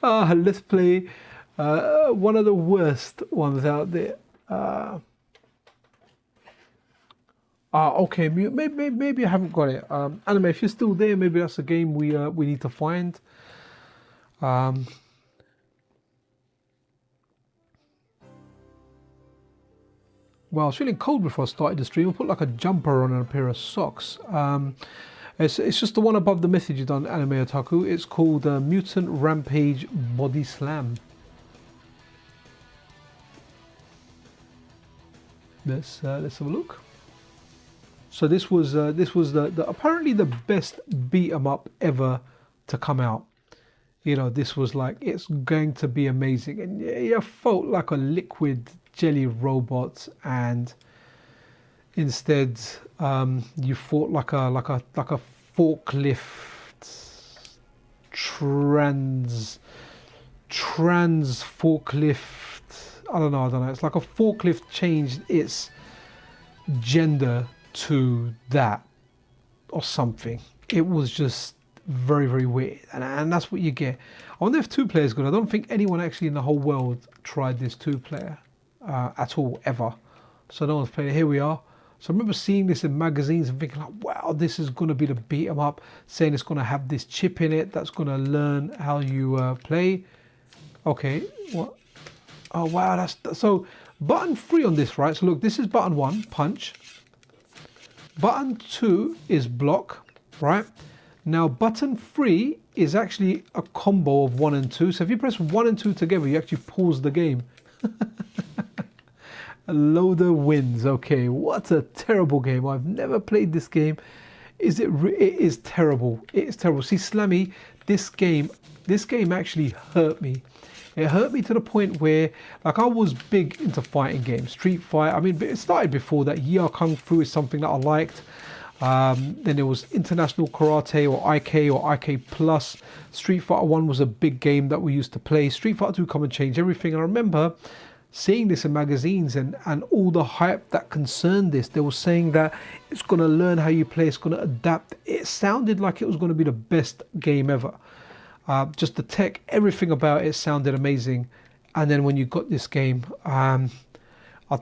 Speaker 1: let's play one of the worst ones out there. Okay, maybe I haven't got it. Anime, if you're still there, maybe that's a game we need to find. Well, I was feeling cold before I started the stream. I put like a jumper on and a pair of socks. It's just the one above the message you done, Anime Otaku. It's called Mutant Rampage Body Slam. Let's have a look. So this was the apparently the best beat 'em up ever to come out. You know, this was like, it's going to be amazing, and you felt like a liquid jelly robot, and instead you fought like a forklift trans forklift. I don't know. It's like a forklift changed its gender to that or something. It was just very weird, and that's what you get. I wonder if 2-player is good. I don't think anyone actually in the whole world tried this 2-player at all ever, so no one's played it. Here we are. So I remember seeing this in magazines and thinking like, wow, this is going to be the beat 'em up, saying it's going to have this chip in it that's going to learn how you play. Okay, what? Oh wow, that's so button 3 on this, right? So look, this is button 1, punch. Button 2 is block, right? Now button 3 is actually a combo of 1 and 2. So if you press 1 and 2 together, you actually pause the game. Loader wins. Okay, what a terrible game. I've never played this game. It is terrible. It is terrible. See, Slammy, this game actually hurt me. It hurt me to the point where, like, I was big into fighting games, Street Fighter. I mean, it started before that. Year Kung Fu is something that I liked. Then there was International Karate or IK or IK Plus. Street Fighter 1 was a big game that we used to play. Street Fighter 2 come and change everything. And I remember seeing this in magazines and all the hype that concerned this. They were saying that it's going to learn how you play, it's going to adapt. It sounded like it was going to be the best game ever. Just the tech, everything about it sounded amazing. And then when you got this game, I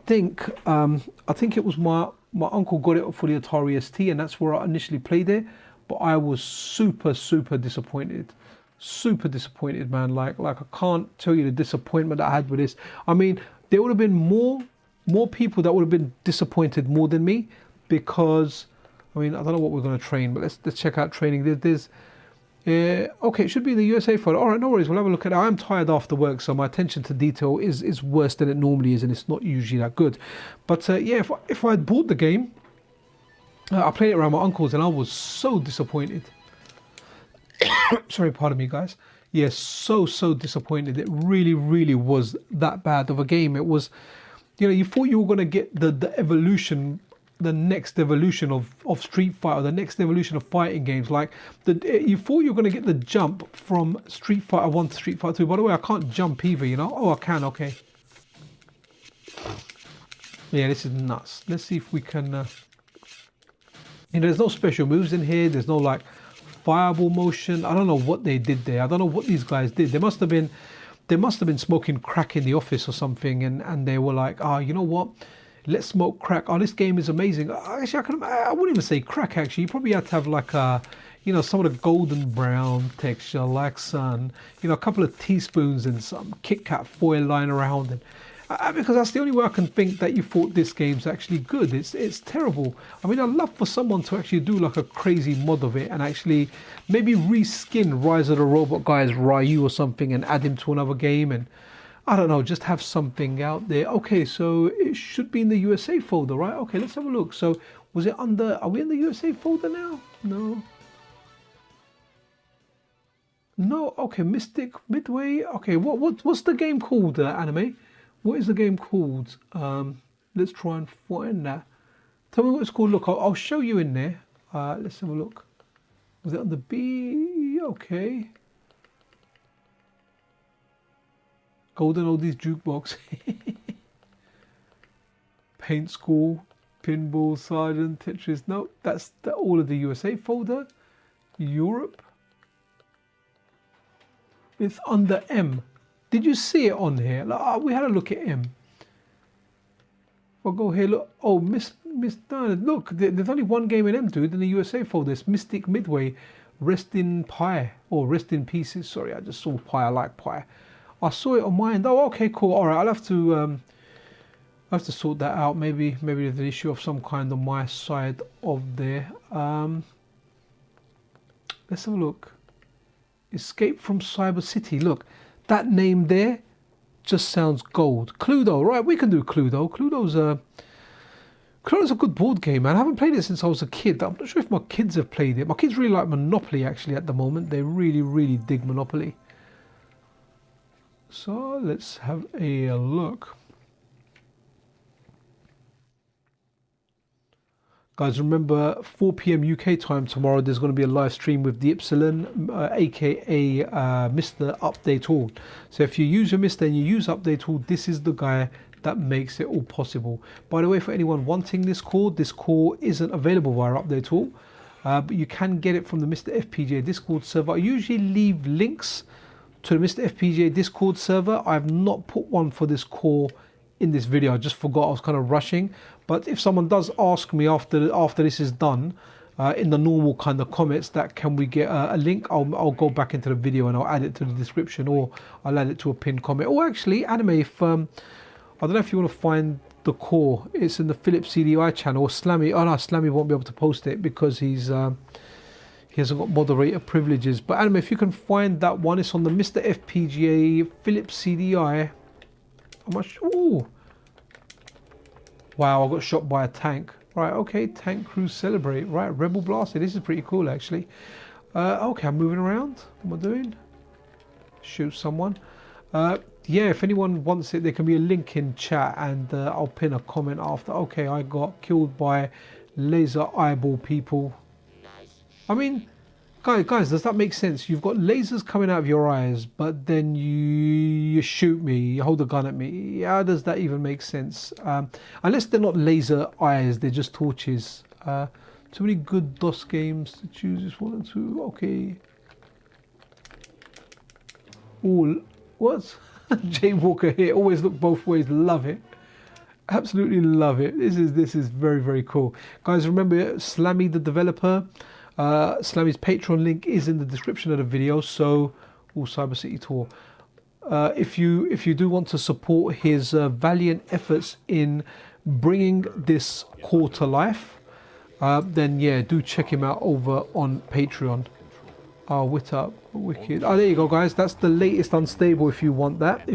Speaker 1: think it was my uncle got it for the Atari ST, and that's where I initially played it. But I was super disappointed. Super disappointed, man. Like I can't tell you the disappointment that I had with this. I mean, there would have been more people that would have been disappointed more than me, because I mean, I don't know what we're going to train, but let's check out training. There's okay, it should be the USA folder. All right, no worries. We'll have a look at it. I'm tired after work, so my attention to detail is worse than it normally is, and it's not usually that good. But yeah, if I had bought the game, I played it around my uncle's, and I was so disappointed. Sorry, pardon me, guys. Yes, so disappointed. It really was that bad of a game. It was, you know, you thought you were going to get the evolution, the next evolution of Street Fighter, the next evolution of fighting games. Like you thought you were going to get the jump from Street Fighter 1 to Street Fighter 2. By the way, I can't jump either, you know. Oh, I can. Okay. Yeah, this is nuts. Let's see if we can. You know, there's no special moves in here. There's no like fireball motion. I don't know what they did there. I don't know what these guys did. They must have been smoking crack in the office or something, and they were like, oh, you know what? Let's smoke crack. Oh, this game is amazing. Actually, I wouldn't even say crack. Actually, you probably had to have like a, you know, some of the golden brown texture, like sun. You know, a couple of teaspoons and some Kit Kat foil lying around, and because that's the only way I can think that you thought this game's actually good. It's terrible. I mean, I'd love for someone to actually do like a crazy mod of it and actually maybe reskin Rise of the Robot Guys Ryu or something and add him to another game, and I don't know, just have something out there. Okay, so it should be in the USA folder, right? Okay, let's have a look. So was it under, are we in the USA folder now? No, okay, Mystic Midway. Okay, what's the game called, Anime? What is the game called? Let's try and find that. Tell me what it's called. Look, I'll show you in there. Let's have a look. Was it under B? Okay. Golden Oldies Jukebox. Paint School, Pinball, Sergeant, Tetris. No, that's all of the USA folder. Europe. It's under M. Did you see it on here? Like, we had a look at M. I'll go here. Look. Oh, Miss Diana. Look, there's only one game in M, dude, in the USA folder. It's Mystic Midway, Rest in Pie, or Rest in Pieces. Sorry, I just saw pie. I like pie. I saw it on my end. Oh, okay, cool. All right, I'll have to sort that out. Maybe there's an issue of some kind on my side of there. Let's have a look. Escape from Cyber City. Look. That name there just sounds gold. Cluedo, right? We can do Cluedo. Cluedo's a good board game, man. I haven't played it since I was a kid. I'm not sure if my kids have played it. My kids really like Monopoly, actually, at the moment. They really dig Monopoly. So let's have a look. Guys, remember 4 p.m. UK time tomorrow, there's going to be a live stream with the Epsilon, aka MiSTer Update All. So if you use your MiSTer and you use Update All, this is the guy that makes it all possible. By the way, for anyone wanting this core isn't available via Update All, but you can get it from the MiSTerFPGA Discord server. I usually leave links to the MiSTerFPGA Discord server. I have not put one for this core in this video. I just forgot, I was kind of rushing. But if someone does ask me after this is done, in the normal kind of comments, that can we get a link, I'll go back into the video and I'll add it to the description, or I'll add it to a pinned comment. Or actually, Anime, if I don't know if you want to find the core, it's in the Philips CDI channel. Or Slammy, oh no, Slammy won't be able to post it because he hasn't got moderator privileges. But Anime, if you can find that one, it's on the MiSTerFPGA Philips CDI. How much? Ooh, wow, I got shot by a tank. Right, okay, tank crew celebrate. Right, Rebel Blaster, this is pretty cool actually. Okay, I'm moving around. What am I doing? Shoot someone. Yeah, if anyone wants it, there can be a link in chat, and I'll pin a comment after. Okay, I got killed by laser eyeball people. I mean, guys, does that make sense? You've got lasers coming out of your eyes, but then you shoot me, you hold a gun at me. How does that even make sense? Unless they're not laser eyes, they're just torches. Too many good DOS games to choose. Just 1 and 2. Okay. Ooh, what? Jay Walker here. Always look both ways. Love it. Absolutely love it. This is very, very cool. Guys, remember Slammy the developer. Slammy's Patreon link is in the description of the video. So, Cyber City Tour. If you do want to support his valiant efforts in bringing this core to life, then yeah, do check him out over on Patreon. Oh, wit up, wicked. Oh, there you go, guys. That's the latest unstable. If you want that,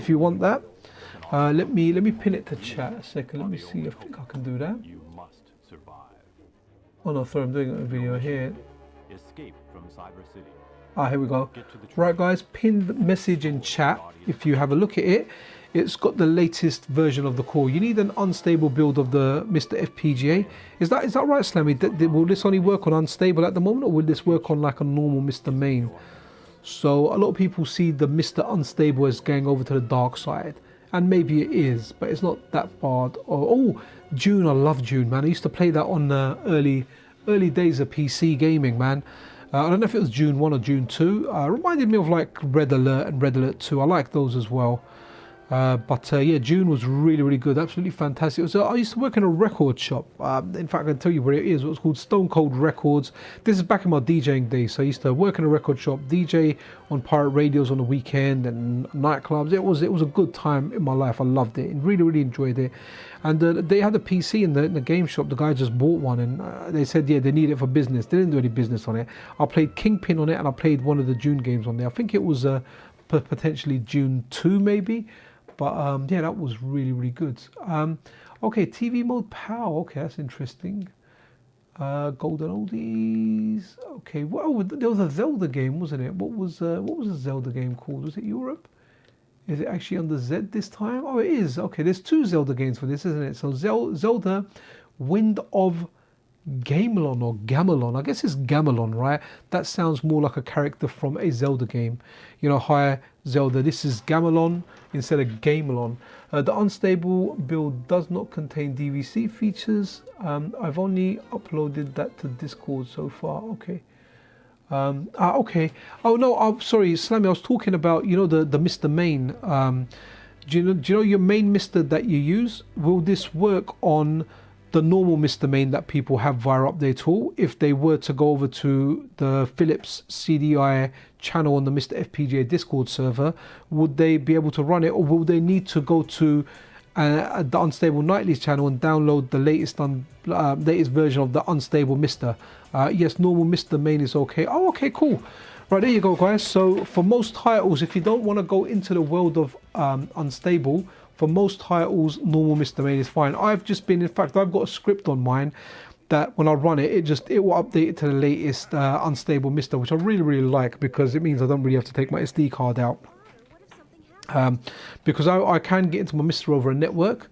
Speaker 1: let me pin it to chat a second. Let me see if I can do that.
Speaker 5: You must survive.
Speaker 1: Oh no, sorry, I'm doing a video here.
Speaker 5: Escape from Cyber City.
Speaker 1: Ah, here we go. Right, guys, pinned message in chat. If you have a look at it, it's got the latest version of the core. You need an unstable build of the MiSTerFPGA. Is that right, Slammy? Will this only work on unstable at the moment, or will this work on like a normal MiSTer main? So a lot of people see the MiSTer unstable as going over to the dark side, and maybe it is, but it's not that bad. Oh, June, I love June, man. I used to play that on the early days of PC gaming, man. I don't know if it was June 1 or June 2. Reminded me of like Red Alert and Red Alert 2. I like those as well. But yeah, June was really, really good. Absolutely fantastic. I used to work in a record shop. In fact, I can tell you where it is. It was called Stone Cold Records. This is back in my DJing days. So I used to work in a record shop, DJ on pirate radios on the weekend and nightclubs. It was a good time in my life. I loved it and really, really enjoyed it. And they had a PC in the game shop. The guy just bought one, and they said, yeah, they need it for business. They didn't do any business on it. I played Kingpin on it, and I played one of the June games on there. I think it was potentially June 2, maybe. But yeah, that was really, really good. Okay, TV mode power. Okay, that's interesting. Golden oldies. Okay, well, there was a Zelda game, wasn't it? What was a Zelda game called? Was it Europe? Is it actually under Z this time? Oh, it is. Okay, there's 2 Zelda games for this, isn't it? So Zelda Wind of Gamelon or Gamelon. I guess it's Gamelon, right? That sounds more like a character from a Zelda game. You know, hi Zelda, this is Gamelon instead of Gamelon. The unstable build does not contain DVC features. I've only uploaded that to Discord so far. Okay. Okay. Oh no, I'm sorry, Slammy. I was talking about, you know, the MiSTer main. Do you know your main MiSTer that you use? Will this work on the normal MiSTer main that people have via update tool? If they were to go over to the Philips CDI channel on the MiSTerFPGA Discord server, would they be able to run it, or will they need to go to the Unstable Nightly's channel and download the latest version of the unstable MiSTer? Yes, normal MiSTer main is okay. Oh, okay, cool. Right, there you go, guys. So for most titles, if you don't want to go into the world of unstable, for most titles, normal MiSTer main is fine. In fact, I've got a script on mine that when I run it, it will update it to the latest unstable MiSTer, which I really, really like, because it means I don't really have to take my SD card out. Because I can get into my MiSTer over a network,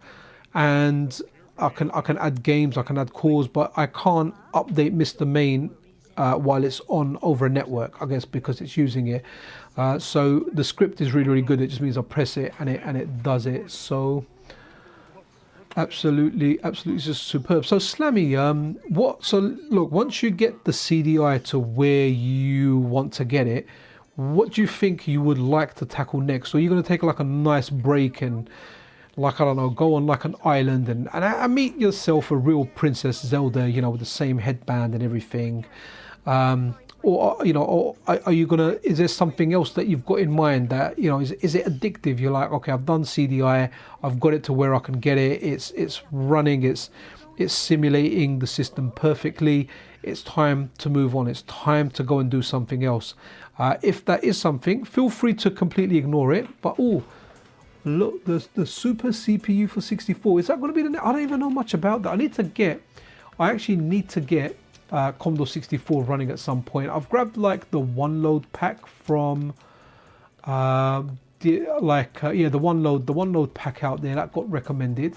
Speaker 1: and I can add games, I can add cores, but I can't update MiSTer main while it's on over a network, I guess, because it's using it. So the script is really, really good. It just means I press it and it does it. So absolutely just superb. So Slammy, so look, once you get the CDI to where you want to get it, what do you think you would like to tackle next? Or are you going to take like a nice break and like, I don't know, go on like an island and meet yourself a real Princess Zelda, you know, with the same headband and everything. Or, you know, or are you gonna, is there something else that you've got in mind that, you know, is it addictive? You're like, okay, I've done CDI, I've got it to where I can get it, it's running, it's simulating the system perfectly, it's time to move on, it's time to go and do something else. If that is something, feel free to completely ignore it. But oh, look, the super CPU for 64, is that going to be the, I don't even know much about that. I actually need to get Commodore 64 running at some point. I've grabbed like the one load pack from the one load pack out there that got recommended.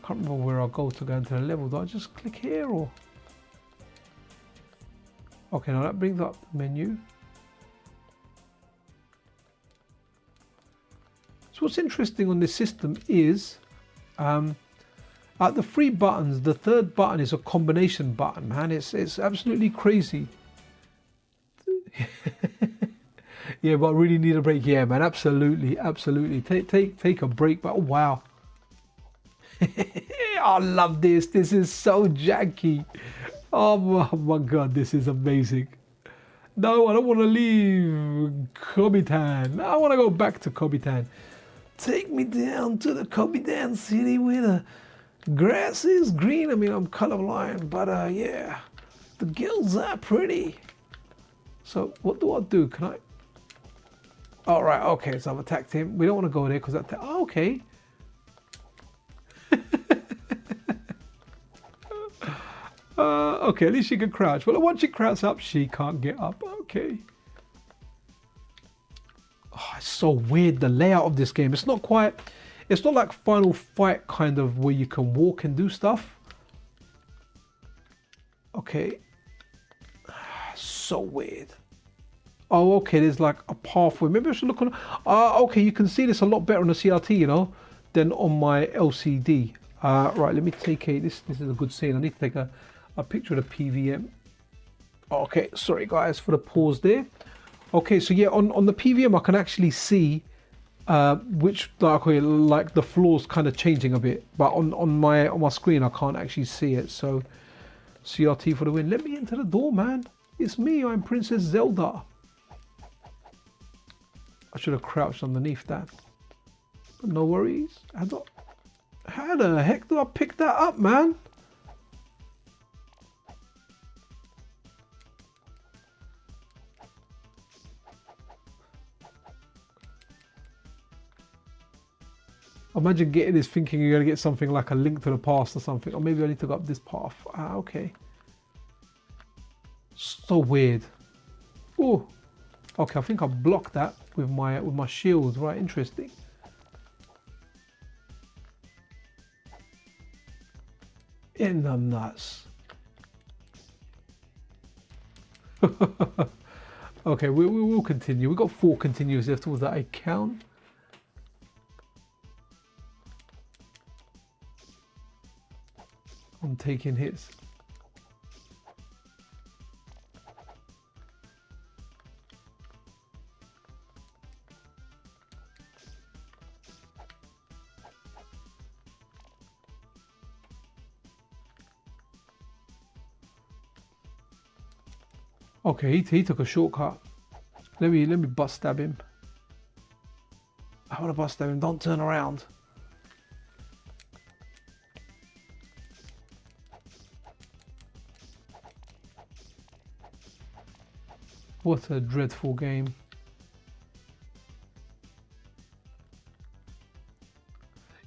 Speaker 1: I can't remember where I'll go to go into the level. Do I just click here or? Okay, now that brings up the menu. So what's interesting on this system is the 3 buttons, the third button is a combination button, man. It's absolutely crazy. Yeah, but I really need a break. Yeah, man, absolutely. Take a break. But oh, wow. I love this. This is so janky. Oh my god, this is amazing. No, I don't want to leave Kobitan. I want to go back to Kobitan. Take me down to the Kobitan city where the grass is green. I mean, I'm colorblind, but yeah, the girls are pretty. So what do I do? Can I? All right, okay, so I've attacked him. We don't want to go there because that. Oh, okay. Okay, at least she can crouch. Well, once she crouches up, she can't get up. Okay. Oh, it's so weird, the layout of this game. It's not like Final Fight kind of where you can walk and do stuff. Okay. So weird. Oh, okay, there's like a pathway. Maybe I should look on. Okay, you can see this a lot better on the CRT, you know, than on my LCD. Right, let me take this is a good scene. I need to take a picture of the PVM. Okay, sorry guys for the pause there. Okay, so yeah, on the PVM I can actually see which like the floor's kind of changing a bit, but on my screen I can't actually see it. So CRT for the win. Let me into the door, man. It's me, I'm Princess Zelda. I should have crouched underneath that, but no worries. How the heck do I pick that up, man? Imagine getting this thinking you're going to get something like a Link to the Past or something. Or maybe I need to go up this path. Okay. So weird. Oh. Okay, I think I blocked that with my shield. Right, interesting. In the nuts. Okay, we will continue. We've got 4 continues left. Was that a count? I'm taking hits. Okay, he took a shortcut. Let me butt stab him. I want to butt stab him. Don't turn around. What a dreadful game.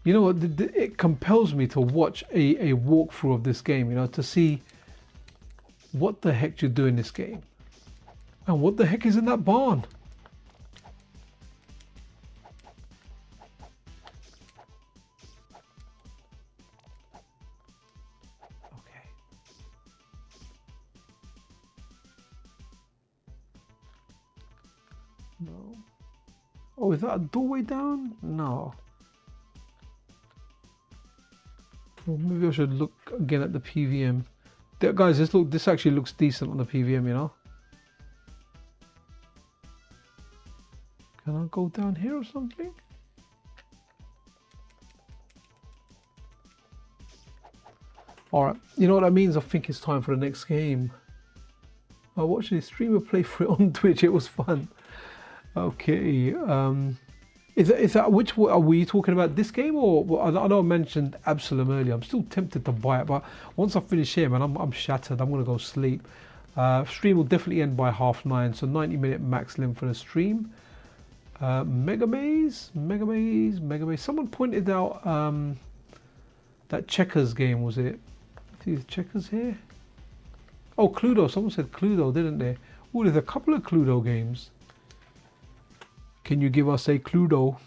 Speaker 1: You know what? It compels me to watch a walkthrough of this game, you know, to see what the heck you do in this game. And what the heck is in that barn? Okay. No. Oh, is that a doorway down? No. Well, maybe I should look again at the PVM. Guys, this actually looks decent on the PVM, you know. Can I go down here or something? All right, you know what that means? I think it's time for the next game. I watched a streamer play for it on Twitch. It was fun. Okay, is that which are we talking about? This game, or I know I mentioned Absalom earlier. I'm still tempted to buy it, but once I finish here, man, I'm shattered. I'm gonna go sleep. Stream will definitely end by 9:30, so 90-minute max length for the stream. Mega Maze. Someone pointed out that checkers game, was it? See the checkers here? Oh, Cluedo. Someone said Cluedo, didn't they? Oh, there's a couple of Cluedo games. Can you give us a Cluedo?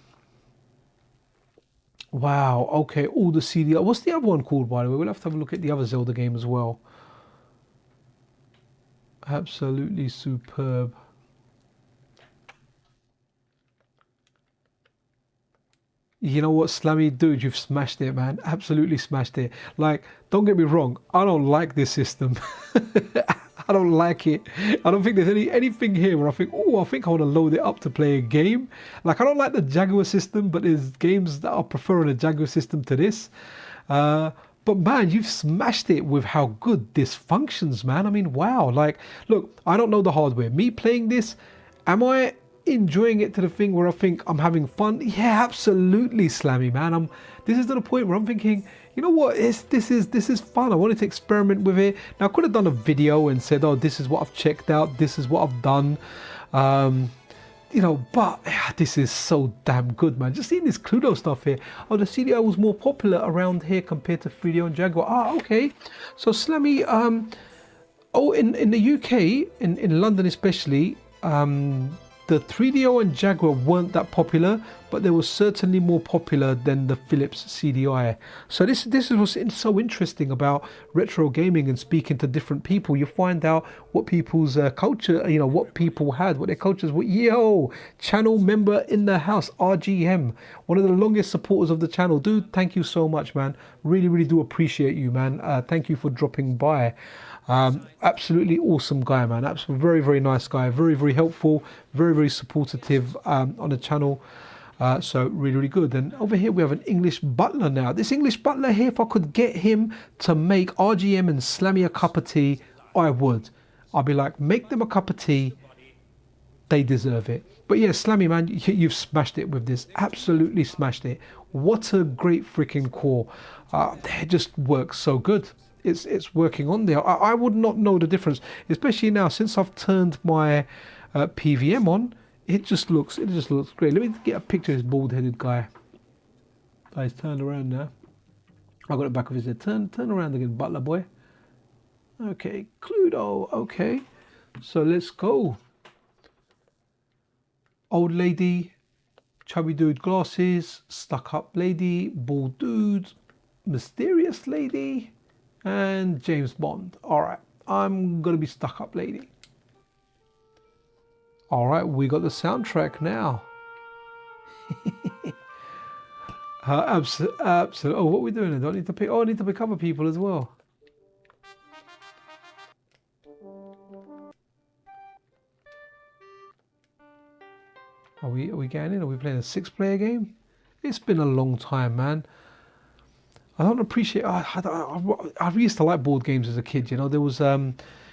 Speaker 1: Wow. Okay. All the CD. What's the other one called, by the way? We'll have to have a look at the other Zelda game as well. Absolutely superb. You know what, Slammy, dude, you've smashed it, man. Absolutely smashed it. Like, don't get me wrong, I don't like this system. I don't like it. I don't think there's anything here where I think, oh, I think I want to load it up to play a game. Like, I don't like the Jaguar system, but there's games that I prefer in the Jaguar system to this. But man, you've smashed it with how good this functions, man. I mean, wow. Like, look, I don't know the hardware. Me playing this, am I enjoying it to the thing where I think I'm having fun? Yeah, absolutely, Slammy, man. This is to the point where I'm thinking, you know what, this is fun. I wanted to experiment with it. Now I could have done a video and said, oh, this is what I've checked out, this is what I've done, you know, but this is so damn good, man. Just seeing this Cluedo stuff here. Oh, the CDI was more popular around here compared to 3DO and Jaguar. Ah, okay. So Slammy, oh, in the UK, in London especially, the 3DO and Jaguar weren't that popular, but they were certainly more popular than the Philips CDI. So this is what's so interesting about retro gaming and speaking to different people. You find out what people's culture, you know, what people had, what their cultures were. Yo, channel member in the house, RGM, one of the longest supporters of the channel. Dude, thank you so much, man. Really do appreciate you, man. Thank you for dropping by. Absolutely awesome guy, man. Absolutely very nice guy. Very helpful. Very supportive on the channel. So really good. And over here we have an English butler now. This English butler here, if I could get him to make RGM and Slammy a cup of tea, I would. I'd be like, make them a cup of tea. They deserve it. But yeah, Slammy, man, you've smashed it with this. Absolutely smashed it. What a great freaking core. It just works so good. It's working on there. I would not know the difference, especially now since I've turned my PVM on. It just looks great. Let me get a picture of this bald-headed guy. He's turned around now. I got it back of his head. Turn around again, butler boy. Okay, Cluedo. Okay, so let's go. Old lady, chubby dude, glasses, stuck-up lady, bald dude, mysterious lady, and James Bond. All right, I'm gonna be stuck-up lady. All right, we got the soundtrack now. Absolutely. Oh, what are we doing? Do I need to pick? Oh, I need to pick other people as well. Are we getting in? Are we playing a 6-player game? It's been a long time, man. I don't appreciate. I used to like board games as a kid. You know, there was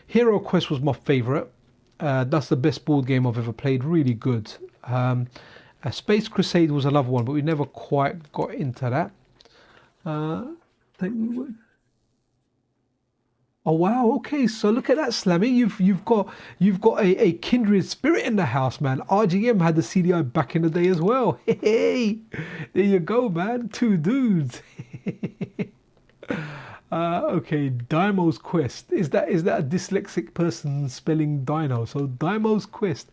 Speaker 1: Hero Quest was my favorite. That's the best board game I've ever played. Really good. Space Crusade was another one, but we never quite got into that. Oh wow! Okay, so look at that, Slammy. You've got a kindred spirit in the house, man. RGM had the CDI back in the day as well. Hey, there you go, man. Two dudes. Okay, Dymo's Quest. Is that a dyslexic person spelling dino? So Dymo's Quest.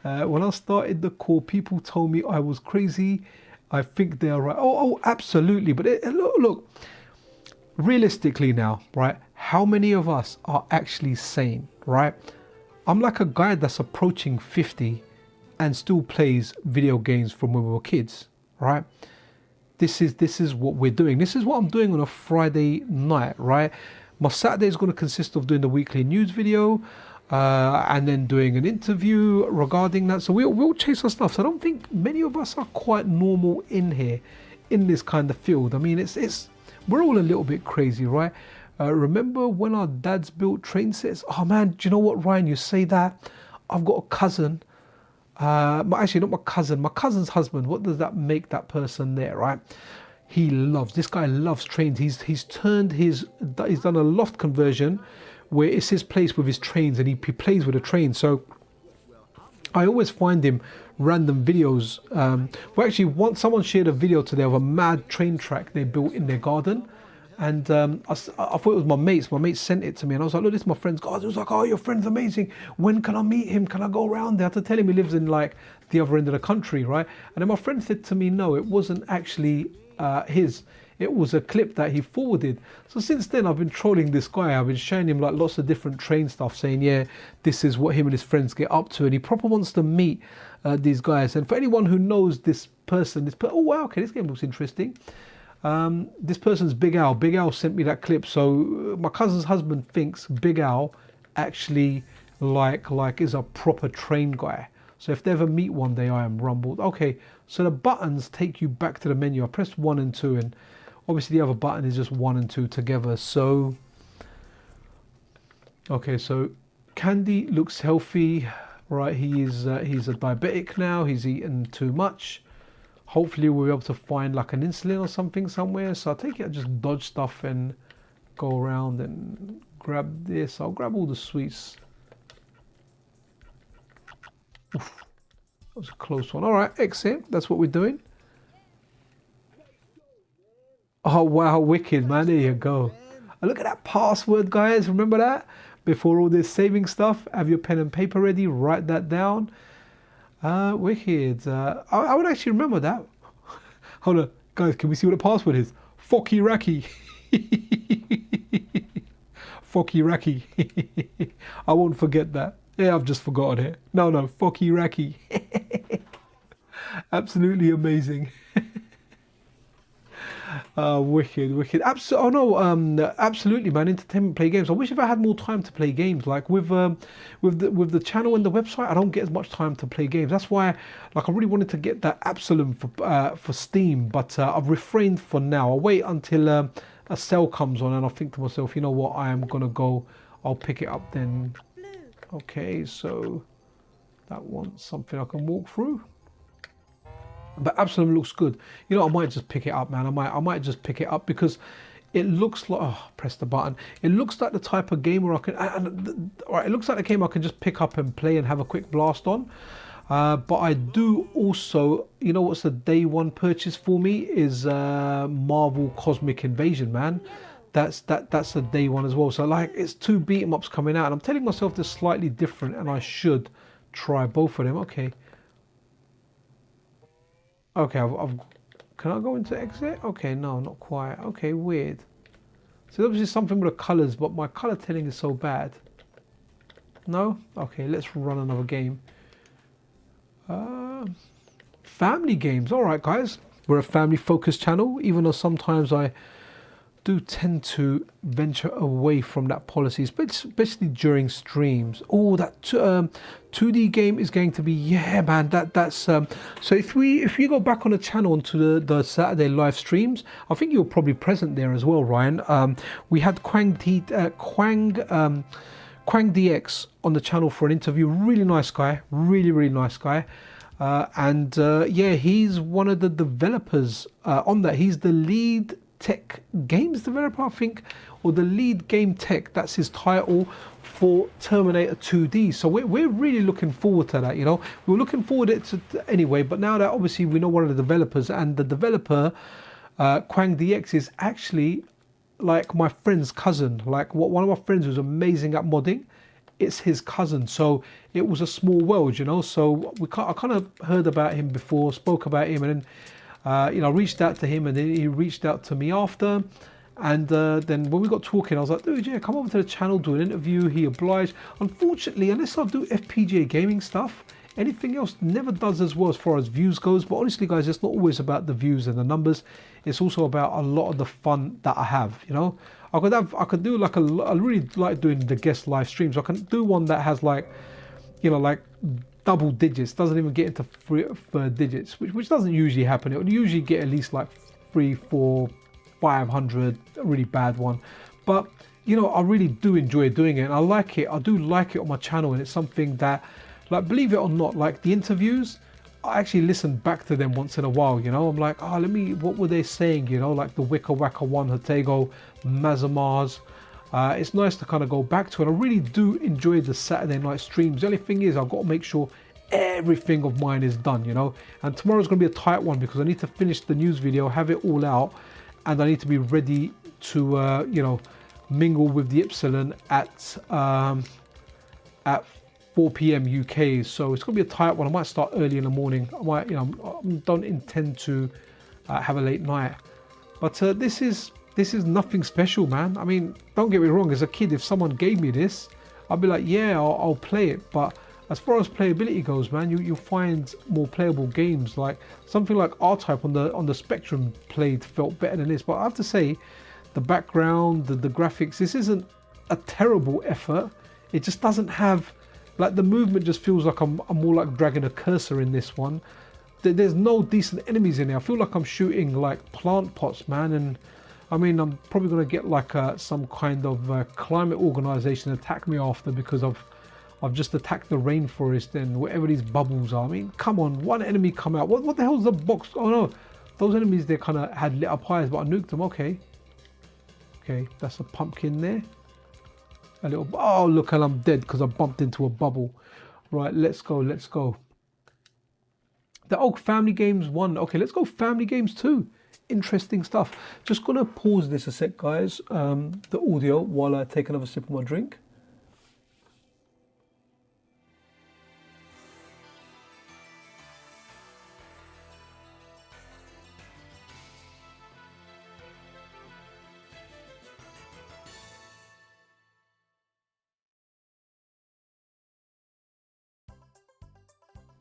Speaker 1: When I started the core, people told me I was crazy. I think they are right. Oh, absolutely. But look, realistically now, right? How many of us are actually sane, right? I'm like a guy that's approaching 50 and still plays video games from when we were kids, right? This is what we're doing. This is what I'm doing on a Friday night, right? My Saturday is going to consist of doing the weekly news video and then doing an interview regarding that. So we'll chase our stuff. So I don't think many of us are quite normal in here, in this kind of field. I mean, we're all a little bit crazy, right? Remember when our dads built train sets? Oh man, do you know what, Ryan? You say that. I've got a cousin. Actually, not my cousin. My cousin's husband. What does that make that person there, right? This guy loves trains. He's done a loft conversion where it's his place with his trains, and he plays with the train. So I always find him random videos. Well, actually, someone shared a video today of a mad train track they built in their garden. And I thought it was my mates. My mates sent it to me, and I was like, "Look, this is my friend's garden." He was like, "Oh, your friend's amazing. When can I meet him? Can I go around there?" I had to tell him he lives in like the other end of the country, right? And then my friend said to me, "No, it wasn't actually his. It was a clip that he forwarded." So since then, I've been trolling this guy. I've been showing him like lots of different train stuff, saying, "Yeah, this is what him and his friends get up to," and he proper wants to meet these guys. And for anyone who knows this person, oh wow, okay, this game looks interesting. This person's Big Al. Big Al sent me that clip. So my cousin's husband thinks Big Al actually like is a proper train guy. So if they ever meet one day, I am rumbled. Okay, so the buttons take you back to the menu. I pressed 1 and 2, and obviously the other button is just 1 and 2 together. So okay, so Candy looks healthy, right? He's a diabetic now. He's eaten too much. Hopefully we'll be able to find like an insulin or something somewhere. So I take it, I just dodge stuff and go around and grab this. I'll grab all the sweets. Oof, that was a close one. All right, exit. That's what we're doing. Oh wow, wicked, man. There you go. And look at that password, guys. Remember that? Before all this saving stuff, have your pen and paper ready. Write that down. Wicked. I would actually remember that. Hold on, guys, can we see what the password is? Focky Racky. Focky Racky. I won't forget that. Yeah, I've just forgotten it. No, Focky Racky. Absolutely amazing. Wicked. Absolutely, man. Entertainment, play games. I wish if I had more time to play games. Like with the channel and the website, I don't get as much time to play games. That's why, like, I really wanted to get that Absalom for Steam, but I've refrained for now. I'll wait until a sale comes on, and I'll think to myself, you know what, I am gonna go. I'll pick it up then. Okay, so that one's something I can walk through. But Absalom looks good. You know, I might just pick it up, man. I might just pick it up because it looks like, oh, press the button. It looks like the type of game where I can, right, it looks like the game I can just pick up and play and have a quick blast on. But I do also, you know what's the day one purchase for me is Marvel Cosmic Invasion, man. That's a day one as well. So like, it's 2 beat 'em ups coming out, and I'm telling myself they're slightly different, and I should try both of them. Okay. Okay, can I go into exit? Okay, no, not quite. Okay, weird. So obviously something with the colors, but my color telling is so bad. No? Okay, let's run another game. Family games. All right, guys. We're a family-focused channel, even though sometimes I do tend to venture away from that policy, especially during streams. Oh, that 2D game is going to be, yeah, man. That's so if you go back on the channel onto the Saturday live streams, I think you're probably present there as well, Ryan. We had Quang DX on the channel for an interview. Really nice guy, really nice guy. Yeah, he's one of the developers on that. He's the lead tech games developer, I think, or the lead game tech, that's his title, for Terminator 2D. So we're really looking forward to that. You know, we were looking forward to it anyway, but now that obviously we know one of the developers, and the developer Quang DX is actually like my friend's cousin. Like one of my friends who's amazing at modding, it's his cousin. So it was a small world, you know. So I kind of heard about him before, spoke about him, and then you know, I reached out to him, and then he reached out to me after. And then when we got talking, I was like, dude, yeah, come over to the channel, do an interview. He obliged. Unfortunately, unless I do FPGA gaming stuff, anything else never does as well as far as views goes. But honestly, guys, it's not always about the views and the numbers. It's also about a lot of the fun that I have, you know. I could do like I really like doing the guest live streams. I can do one that has like, you know, like double digits, doesn't even get into third digits, which doesn't usually happen. It would usually get at least like 300, 400, 500, a really bad one. But you know, I really do enjoy doing it, and I like it. I do like it on my channel, and it's something that, like, believe it or not, like the interviews, I actually listen back to them once in a while, you know. I'm like, oh, what were they saying, you know, like the Wicca Wacka one, Hatego, Mazamars. It's nice to kind of go back to it. I really do enjoy the Saturday night streams. The only thing is I've got to make sure everything of mine is done, you know. And tomorrow's going to be a tight one because I need to finish the news video, have it all out, and I need to be ready to, you know, mingle with the Epsilon at 4 p.m. UK. So it's going to be a tight one. I might start early in the morning. I might, you know, I don't intend to have a late night. But this is nothing special, man. I mean, don't get me wrong. As a kid, if someone gave me this, I'd be like, yeah, I'll play it. But as far as playability goes, man, you'll find more playable games. Like something like R-Type on the Spectrum felt better than this. But I have to say, the background, the graphics, this isn't a terrible effort. It just doesn't have, like, the movement just feels like I'm more like dragging a cursor in this one. There's no decent enemies in there. I feel like I'm shooting like plant pots, man. And I mean, I'm probably going to get like some kind of climate organization attack me after because I've just attacked the rainforest and whatever these bubbles are. I mean, come on, one enemy come out. What the hell's the box? Oh no, those enemies, they kind of had lit up eyes, but I nuked them. Okay, that's a pumpkin there. A little, oh look, and I'm dead because I bumped into a bubble. Right, let's go. The Family Games 1. Okay, let's go Family Games 2. Interesting stuff. Just gonna pause this a sec, guys, the audio, while I take another sip of my drink.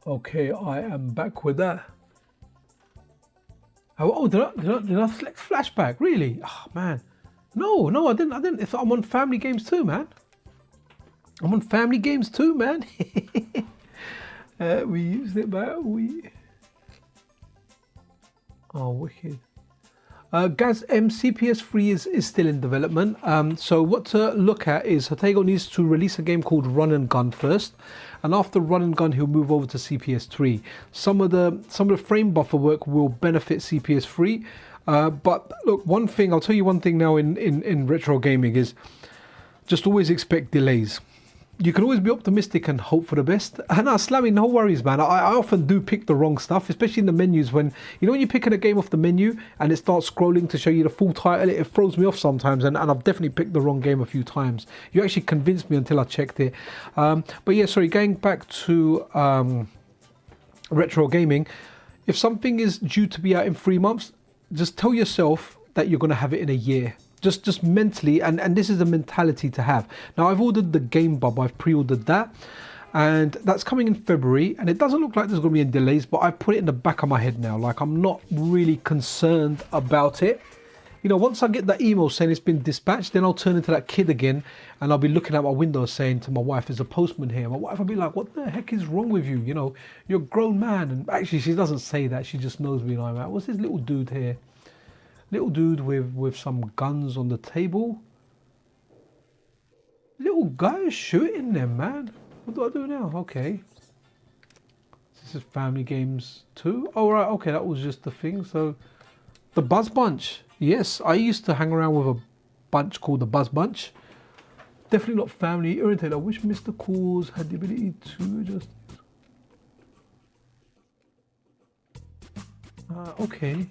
Speaker 1: Okay, I am back with that. Oh, did I select flashback? Really? Oh man, no, I didn't. I'm on Family Games 2, man. I'm on Family Games 2, man. We used it, but oh, wicked. Guys, CPS 3 is still in development. So what to look at is Hatego needs to release a game called Run and Gun first, and after Run and Gun, he'll move over to CPS 3. Some of the frame buffer work will benefit CPS 3. But look, I'll tell you one thing now in retro gaming is just always expect delays. You can always be optimistic and hope for the best. And Slammy, no worries, man. I often do pick the wrong stuff, especially in the menus. When you're picking a game off the menu and it starts scrolling to show you the full title, it throws me off sometimes. And I've definitely picked the wrong game a few times. You actually convinced me until I checked it. But yeah, sorry, going back to retro gaming. If something is due to be out in 3 months, just tell yourself that you're going to have it in a year. Just mentally, and this is the mentality to have. Now, I've ordered the Game Bub, I've pre-ordered that, and that's coming in February, and it doesn't look like there's going to be any delays, but I've put it in the back of my head now. Like, I'm not really concerned about it. You know, once I get that email saying it's been dispatched, then I'll turn into that kid again, and I'll be looking out my window saying to my wife, there's a postman here. My wife will be like, what the heck is wrong with you? You know, you're a grown man. And actually, she doesn't say that. She just knows me, and I'm like, what's this little dude here? Little dude with some guns on the table. Little guy shooting them, man. What do I do now? Okay. This is Family Games 2. Oh, right. Okay, that was just the thing. So, the Buzz Bunch. Yes, I used to hang around with a bunch called the Buzz Bunch. Definitely not family oriented. I wish Mr. Cause had the ability to just... okay.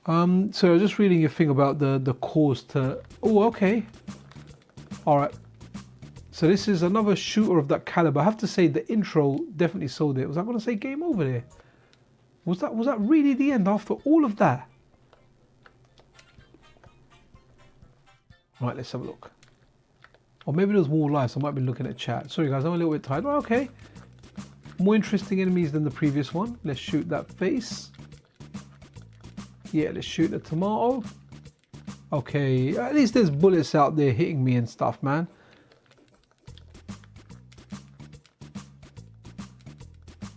Speaker 1: So just reading your thing about the cause to... Oh, okay. All right. So this is another shooter of that caliber. I have to say the intro definitely sold it. Was I going to say game over there? Was that really the end after all of that? Right, let's have a look. Or maybe there's more live, so I might be looking at chat. Sorry guys, I'm a little bit tired. Oh, okay. More interesting enemies than the previous one. Let's shoot that face. Yeah, let's shoot the tomato. Okay, at least there's bullets out there hitting me and stuff, man.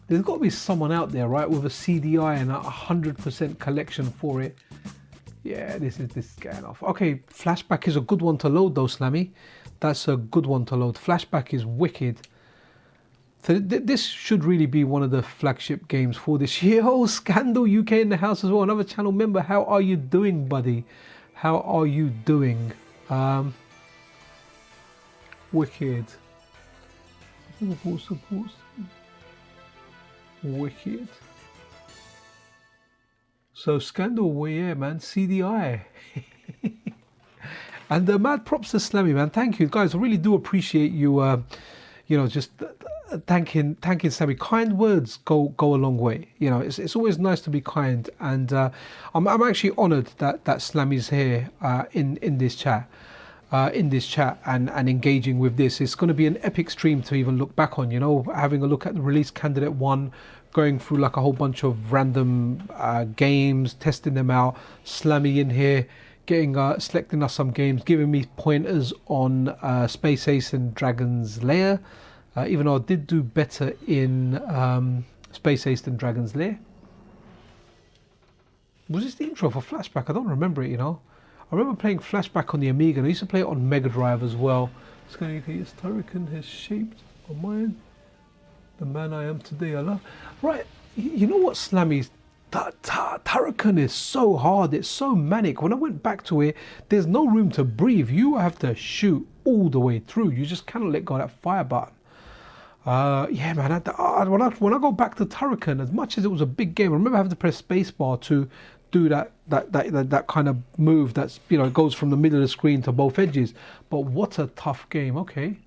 Speaker 1: There's got to be someone out there, right, with a CDI and a 100% collection for it. Yeah, this is getting off. Okay, Flashback is a good one to load though, Slammy. That's a good one to load. Flashback is wicked. So this should really be one of the flagship games for this year. Oh, Scandal UK in the house as well. Another channel member. How are you doing, buddy? How are you doing? Wicked. Wicked. So Scandal, well, yeah, man. CDI. And mad props to Slammy, man. Thank you, guys. I really do appreciate you. You know, just thanking Slammy. Kind words go a long way. You know, it's always nice to be kind, and I'm actually honoured that Slammy's here in this chat. And engaging with this. It's going to be an epic stream to even look back on, you know, having a look at the release candidate 1, going through like a whole bunch of random games, testing them out, Slammy in here, getting selecting us some games, giving me pointers on Space Ace and Dragon's Lair, even though I did do better in Space Ace than Dragon's Lair. Was this the intro for Flashback? I don't remember it, you know. I remember playing Flashback on the Amiga, and I used to play it on Mega Drive as well. This Turrican has shaped my mind. The man I am today, I love. Right, you know what, Slammy? Turrican is so hard, it's so manic. When I went back to it, there's no room to breathe. You have to shoot all the way through. You just cannot let go of that fire button. Yeah, man, when I go back to Turrican, as much as it was a big game, I remember having to press spacebar to do that kind of move that's, you know, it goes from the middle of the screen to both edges. But what a tough game. Okay.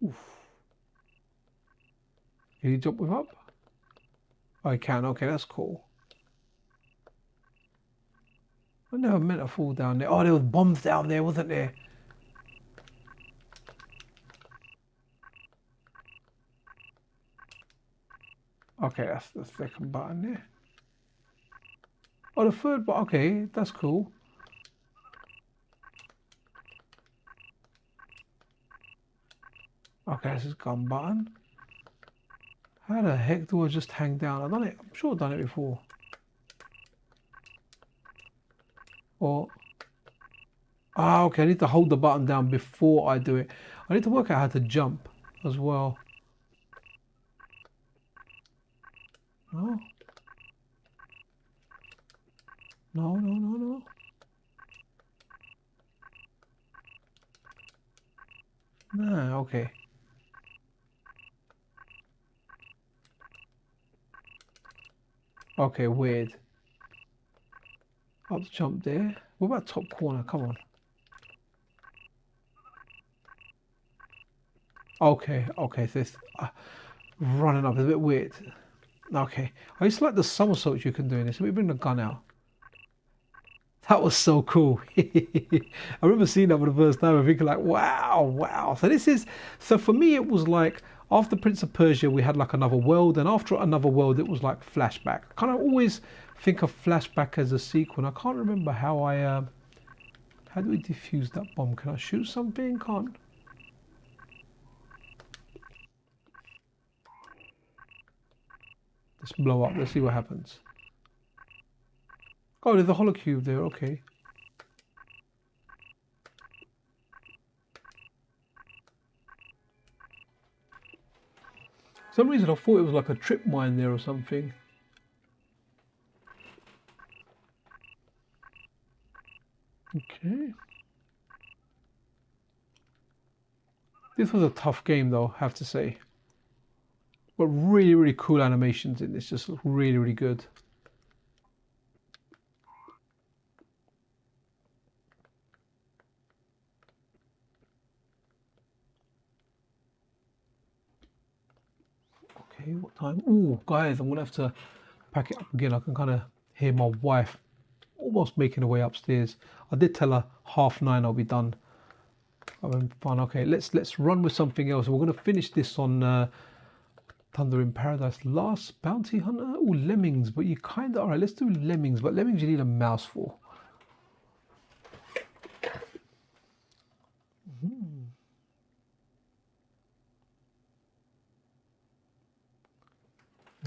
Speaker 1: Oof. Can you jump with up? Oh, I can. Okay, that's cool. I never meant to fall down there. Oh, there was bombs down there, wasn't there? Okay, that's the second button there. Oh, the third button. Okay, that's cool. Okay, this is gun button. How the heck do I just hang down? I've done it. I'm sure I've done it before. Or... Ah, okay, I need to hold the button down before I do it. I need to work out how to jump as well. No. No. Nah, okay. Okay, weird. Up the jump there. What about top corner? Come on. Okay, so it's running up is a bit weird. Okay, I used to like the somersaults you can do in this. Let me bring the gun out. That was so cool. I remember seeing that for the first time and thinking like, wow. So for me, it was like, after Prince of Persia, we had like Another World, and after Another World, it was like Flashback. I kind of always think of Flashback as a sequel, and I can't remember how how do we defuse that bomb? Can I shoot something? Can't. Let's blow up. Let's see what happens. Oh, there's a holocube there. Okay. For some reason I thought it was like a trip mine there or something. Okay. This was a tough game though, I have to say. But really cool animations in this. Just look really good. Okay, what time? Oh, guys, I'm gonna have to pack it up again. I can kind of hear my wife almost making her way upstairs. I did tell her 9:30 I'll be done. Having fun. Okay, let's run with something else. We're gonna finish this on Thunder in Paradise. Last Bounty Hunter. Oh, Lemmings, but you kind of all right. Let's do Lemmings, but Lemmings you need a mouse for.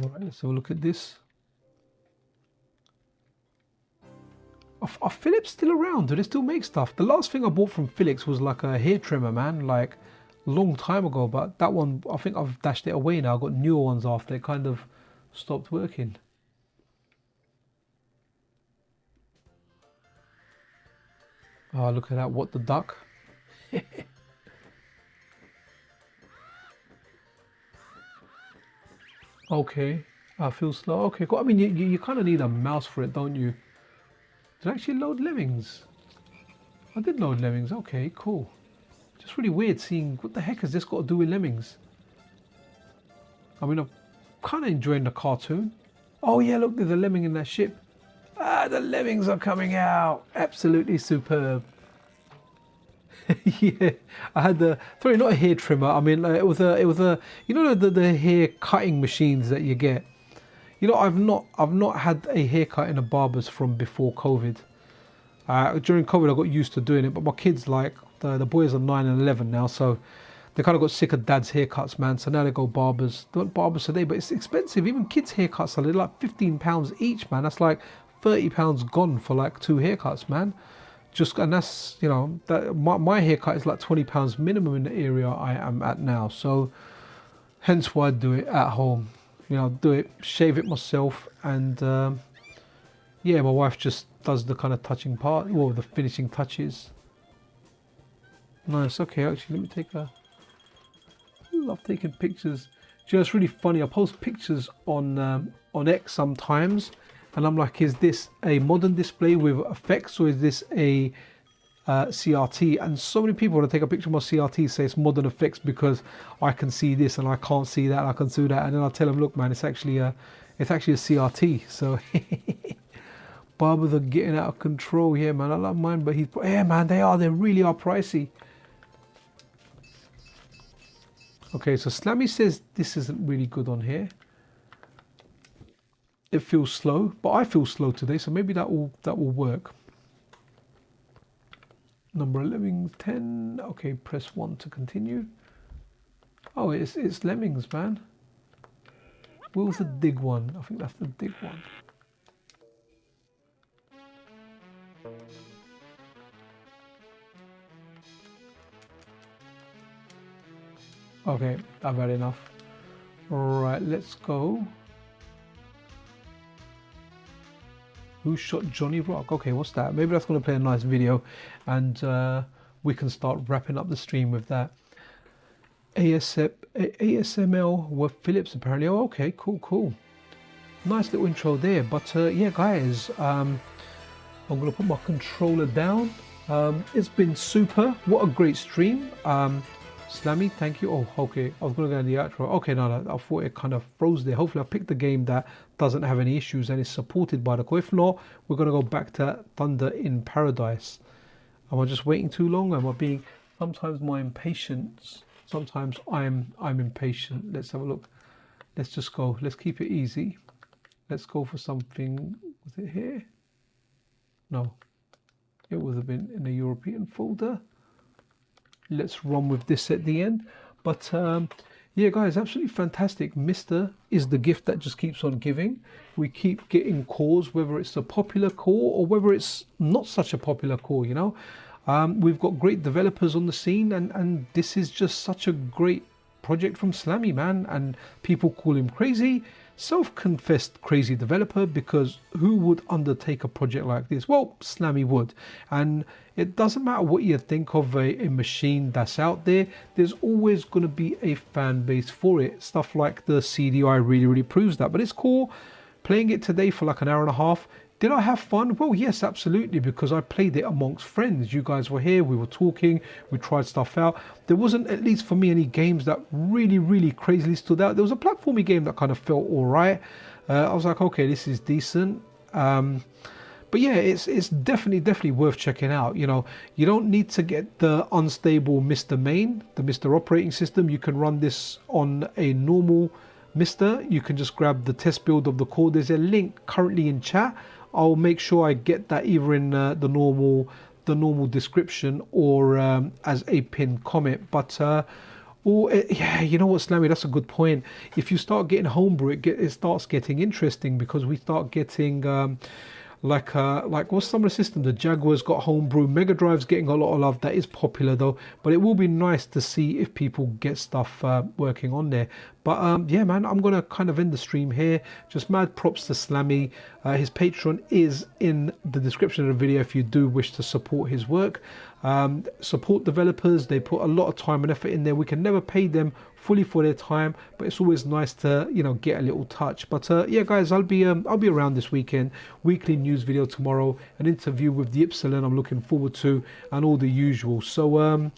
Speaker 1: All right, let's have a look at this. Are Philips still around? Do they still make stuff? The last thing I bought from Philips was like a hair trimmer, man, like long time ago. But that one, I think I've dashed it away now. I've got newer ones after it kind of stopped working. Oh, look at that. What the duck? Okay. I feel slow. Okay, cool. I mean, you kind of need a mouse for it, don't you? Did I actually load Lemmings? I did load Lemmings. Okay, cool. Just really weird seeing what the heck has this got to do with Lemmings? I mean, I'm kind of enjoying the cartoon. Oh yeah, look, there's a lemming in that ship. Ah, the Lemmings are coming out. Absolutely superb. Yeah, I had the, sorry, not a hair trimmer. I mean, it was a, you know, the hair cutting machines that you get. You know, I've not had a haircut in a barber's from before COVID. During COVID, I got used to doing it, but my kids, like the boys are 9 and 11 now, so they kind of got sick of dad's haircuts, man. So now they go barbers. They want barbers today, but it's expensive. Even kids' haircuts are like £15 each, man. That's like £30 gone for like 2 haircuts, man. And that's, you know, that my haircut is like £20 minimum in the area I am at now. So hence why I do it at home. You know, do it, shave it myself, and yeah, my wife just does the kind of touching part, well, the finishing touches. Nice. Okay, actually, let me take a. I love taking pictures. Do you know, it's really funny. I post pictures on X sometimes, and I'm like, is this a modern display with effects, or is this a CRT? And so many people, when I take a picture of my CRT, say it's modern effects because I can see this and I can't see that, and I can do that, and then I tell them, look, man, it's actually a CRT. So barbers are getting out of control. Yeah, man, I love mine, but yeah, man, they really are pricey. Okay, so Slammy says this isn't really good on here. It feels slow, but I feel slow today, so maybe that will work. Number 11, 10. Okay, press 1 to continue. Oh, it's Lemmings, man. What was the dig one? I think that's the dig one. Okay, I've had enough. Right, let's go. Who shot Johnny Rock? Okay, what's that? Maybe that's going to play a nice video, and we can start wrapping up the stream with that. ASML with Philips apparently. Oh, okay, cool. Nice little intro there. But yeah, guys, I'm going to put my controller down. It's been super. What a great stream. Slammy, thank you. Oh, okay. I was going to go in the outro. Okay, no, I thought it kind of froze there. Hopefully I picked a game that doesn't have any issues and is supported by the core. If not, we're going to go back to Thunder in Paradise. Am I just waiting too long? Am I being... Sometimes my impatience... Sometimes I'm impatient. Let's have a look. Let's just go. Let's keep it easy. Let's go for something... Was it here? No. It would have been in the European folder. Let's run with this at the end. But yeah, guys, absolutely fantastic. MiSTer is the gift that just keeps on giving. We keep getting cores, whether it's a popular core or whether it's not such a popular core, you know. We've got great developers on the scene, and this is just such a great project from Slammy, man. And people call him crazy, self-confessed crazy developer, because who would undertake a project like this? Well, Slammy would. And it doesn't matter what you think of a machine that's out there, there's always going to be a fan base for it. Stuff like the CDI really proves that. But it's cool playing it today for like an hour and a half. Did I have fun? Well, yes, absolutely, because I played it amongst friends. You guys were here, we were talking, we tried stuff out. There wasn't, at least for me, any games that really crazily stood out. There was a platformy game that kind of felt all right. I was like, okay, this is decent. But yeah, it's definitely worth checking out. You know, you don't need to get the unstable MiSTer main, the MiSTer operating system. You can run this on a normal MiSTer. You can just grab the test build of the core. There's a link currently in chat. I'll make sure I get that either in the normal description or as a pinned comment. But Or yeah, you know what, Slammy, that's a good point. If you start getting homebrew, it starts getting interesting because we start getting like what's some of the system? The Jaguar's got homebrew. Mega Drive's getting a lot of love. That is popular though, but it will be nice to see if people get stuff working on there. But yeah, man, I'm gonna kind of end the stream here. Just mad props to Slammy. His Patreon is in the description of the video if you do wish to support his work. Support developers. They put a lot of time and effort in there. We can never pay them fully for their time, but it's always nice to, you know, get a little touch. But yeah, guys, I'll be around this weekend. Weekly news video tomorrow, an interview with the Ypsilon I'm looking forward to, and all the usual. So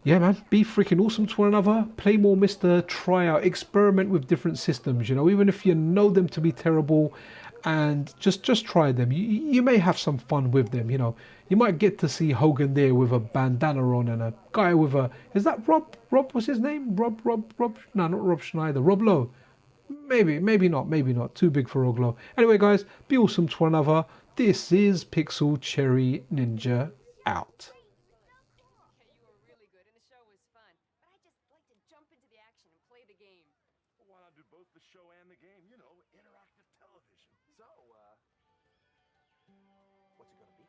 Speaker 1: yeah, man, be freaking awesome to one another. Play more MiSTer, try out, experiment with different systems, you know, even if you know them to be terrible, and just try them. You may have some fun with them, you know. You might get to see Hogan there with a bandana on and a guy with a, is that Rob, what's his name? Rob, no, not Rob Schneider, Rob Lowe. Maybe not, too big for Oglo. Anyway, guys, be awesome to one another. This is Pixel Cherry Ninja out.
Speaker 6: Okay, you were really good, and the show was fun. But I just like to jump into the action and play the game.
Speaker 2: Well, why not do both the show and the game? You know, interactive television. So, what's it gonna be?